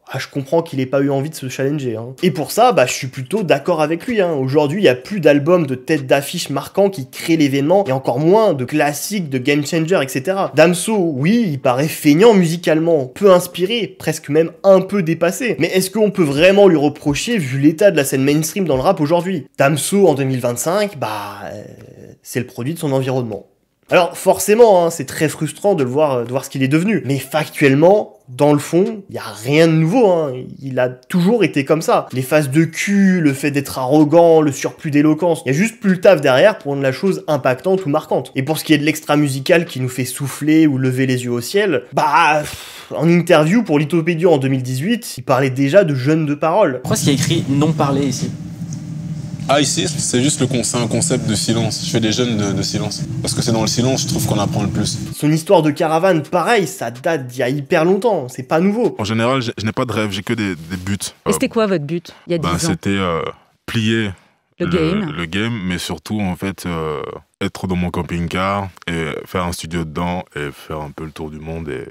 Ah, je comprends qu'il ait pas eu envie de se challenger. Hein. Et pour ça, bah, je suis plutôt d'accord avec lui. Hein. Aujourd'hui, il n'y a plus d'albums de tête d'affiche marquants qui créent l'événement, et encore moins de classiques, de game changer, etc. Damso, oui, il paraît feignant musicalement, peu inspiré, presque même un peu dépassé. Mais est-ce qu'on peut vraiment lui reprocher vu l'état de la scène mainstream dans le rap aujourd'hui? Damso en 2025, bah, c'est le produit de son environnement. Alors forcément, hein, c'est très frustrant de voir ce qu'il est devenu. Mais factuellement, dans le fond, il y a rien de nouveau. Hein. Il a toujours été comme ça. Les phases de cul, le fait d'être arrogant, le surplus d'éloquence. Il y a juste plus le taf derrière pour rendre la chose impactante ou marquante. Et pour ce qui est de l'extra musical qui nous fait souffler ou lever les yeux au ciel, bah... En interview pour Lithopédia en 2018, il parlait déjà de jeunes de parole. Pourquoi est-ce qu'il y a écrit non parler ici? Ah, ici, c'est juste un concept de silence. Je fais des jeunes de silence. Parce que c'est dans le silence, je trouve qu'on apprend le plus. Son histoire de caravane, pareil, ça date d'il y a hyper longtemps. C'est pas nouveau. En général, je n'ai pas de rêve, j'ai que des buts. Et c'était quoi votre but, il y a 10 ans? C'était plier le game, mais surtout, en fait, être dans mon camping-car et faire un studio dedans et faire un peu le tour du monde et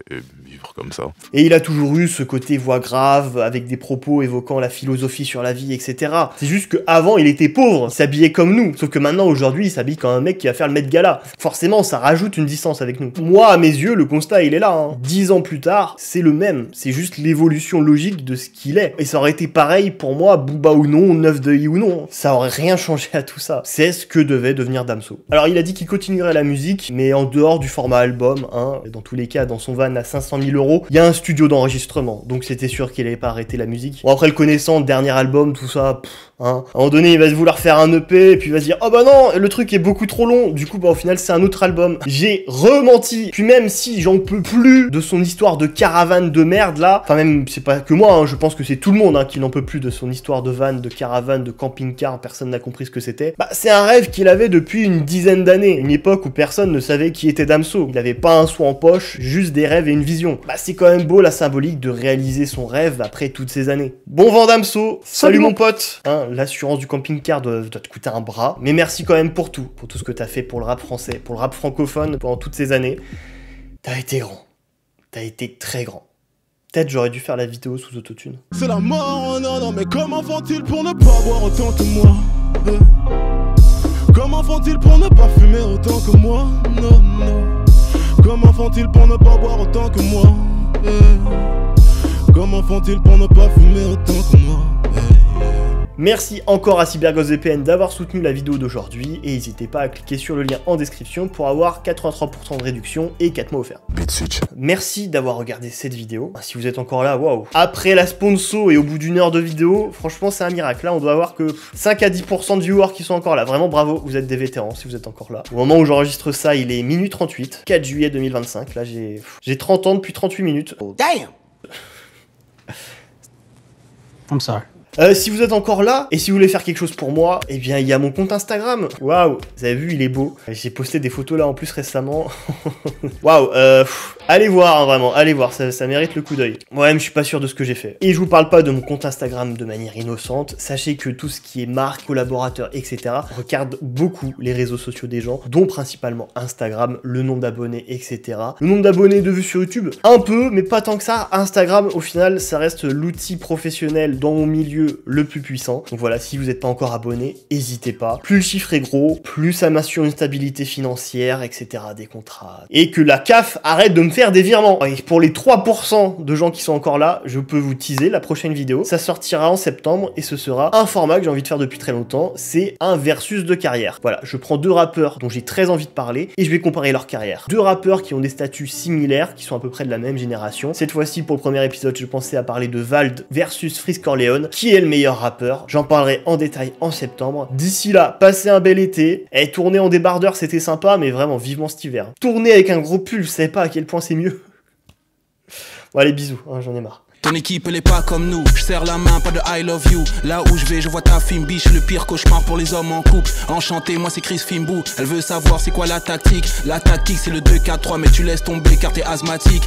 vivre comme ça. Et il a toujours eu ce côté voix grave, avec des propos évoquant la philosophie sur la vie, etc. C'est juste qu'avant, il était pauvre, il s'habillait comme nous. Sauf que maintenant, aujourd'hui, il s'habille comme un mec qui va faire le Met Gala. Forcément, ça rajoute une distance avec nous. Moi, à mes yeux, le constat, il est là. Hein. 10 ans plus tard, c'est le même. C'est juste l'évolution logique de ce qu'il est. Et ça aurait été pareil pour moi, Booba ou non, Neuf de I ou non. Ça aurait rien changé à tout ça. C'est ce que devait devenir Damso. Alors, il a dit qu'il continuerait la musique, mais en dehors du format album, hein, dans tous les cas, dans son van à 500 000 €, il y a un studio d'enregistrement, donc c'était sûr qu'il allait pas arrêter la musique. Bon, après, le connaissant, dernier album, tout ça, hein, à un moment donné, il va vouloir faire un EP, et puis il va se dire, oh bah non, le truc est beaucoup trop long, du coup, bah au final, c'est un autre album. J'ai rementi, puis même si j'en peux plus de son histoire de caravane de merde, là, enfin même, c'est pas que moi, hein, je pense que c'est tout le monde, hein, qui n'en peut plus de son histoire de van, de caravane, de camping-car, personne n'a compris ce que c'était. Bah, c'est un rêve qu'il avait depuis une dizaine d'années, une époque où personne ne savait qui était Damso. Il avait pas un sou en poche, juste des rêves et une vision. Bah, c'est quand même beau la symbolique de réaliser son rêve après toutes ces années. Bon vent Damso, salut mon pote, hein, l'assurance du camping-car doit te coûter un bras, mais merci quand même pour tout ce que t'as fait pour le rap français, pour le rap francophone pendant toutes ces années. T'as été grand, t'as été très grand. Peut-être j'aurais dû faire la vidéo sous autotune. C'est la mort, non, non, mais comment font-ils pour ne pas boire autant que moi? Comment font-ils pour ne pas fumer autant que moi? Non, non. Comment font-ils pour ne pas boire autant que moi? Comment font-ils pour ne pas fumer autant que moi? Merci encore à CyberGhostVPN d'avoir soutenu la vidéo d'aujourd'hui et n'hésitez pas à cliquer sur le lien en description pour avoir 83% de réduction et 4 mois offerts. Merci d'avoir regardé cette vidéo. Si vous êtes encore là, waouh. Après la sponsor et au bout d'une heure de vidéo, franchement c'est un miracle. Là on doit avoir que 5 à 10% de viewers qui sont encore là. Vraiment bravo, vous êtes des vétérans si vous êtes encore là. Au moment où j'enregistre ça, il est minuit 38, 4 juillet 2025. Là j'ai 30 ans depuis 38 minutes. Oh. Damn. I'm sorry. Si vous êtes encore là, et si vous voulez faire quelque chose pour moi, eh bien il y a mon compte Instagram. Waouh, vous avez vu, il est beau. J'ai posté des photos là en plus récemment. Waouh, allez voir, hein, vraiment, allez voir, ça mérite le coup d'œil. Moi-même, je suis pas sûr de ce que j'ai fait. Et je vous parle pas de mon compte Instagram de manière innocente. Sachez que tout ce qui est marque, collaborateur, etc. regarde beaucoup les réseaux sociaux des gens, dont principalement Instagram, le nombre d'abonnés, etc. Le nombre d'abonnés de vues sur YouTube, un peu, mais pas tant que ça. Instagram, au final, ça reste l'outil professionnel dans mon milieu le plus puissant. Donc voilà, si vous n'êtes pas encore abonné, n'hésitez pas. Plus le chiffre est gros, plus ça m'assure une stabilité financière, etc. des contrats. Et que la CAF arrête de me faire des virements. Et pour les 3% de gens qui sont encore là, je peux vous teaser la prochaine vidéo. Ça sortira en septembre et ce sera un format que j'ai envie de faire depuis très longtemps. C'est un versus de carrière. Voilà, je prends 2 rappeurs dont j'ai très envie de parler et je vais comparer leur carrière. 2 rappeurs qui ont des statuts similaires, qui sont à peu près de la même génération. Cette fois-ci, pour le premier épisode, je pensais à parler de Vald versus Freeze Corleone. Qui est le meilleur rappeur? J'en parlerai en détail en septembre. D'ici là, passez un bel été. Et tourner en débardeur, c'était sympa, mais vraiment vivement cet hiver. Tourner avec un gros pull, je savais pas à quel point c'est mieux. Bon allez, bisous, hein, j'en ai marre. Ton équipe elle est pas comme nous, je serre la main, pas de I love you. Là où je vais, je vois ta fine biche, le pire cauchemar pour les hommes en couple. Enchanté, moi c'est Chris Fimbou, elle veut savoir c'est quoi la tactique. La tactique c'est le 2-4-3, mais tu laisses tomber car t'es asthmatique.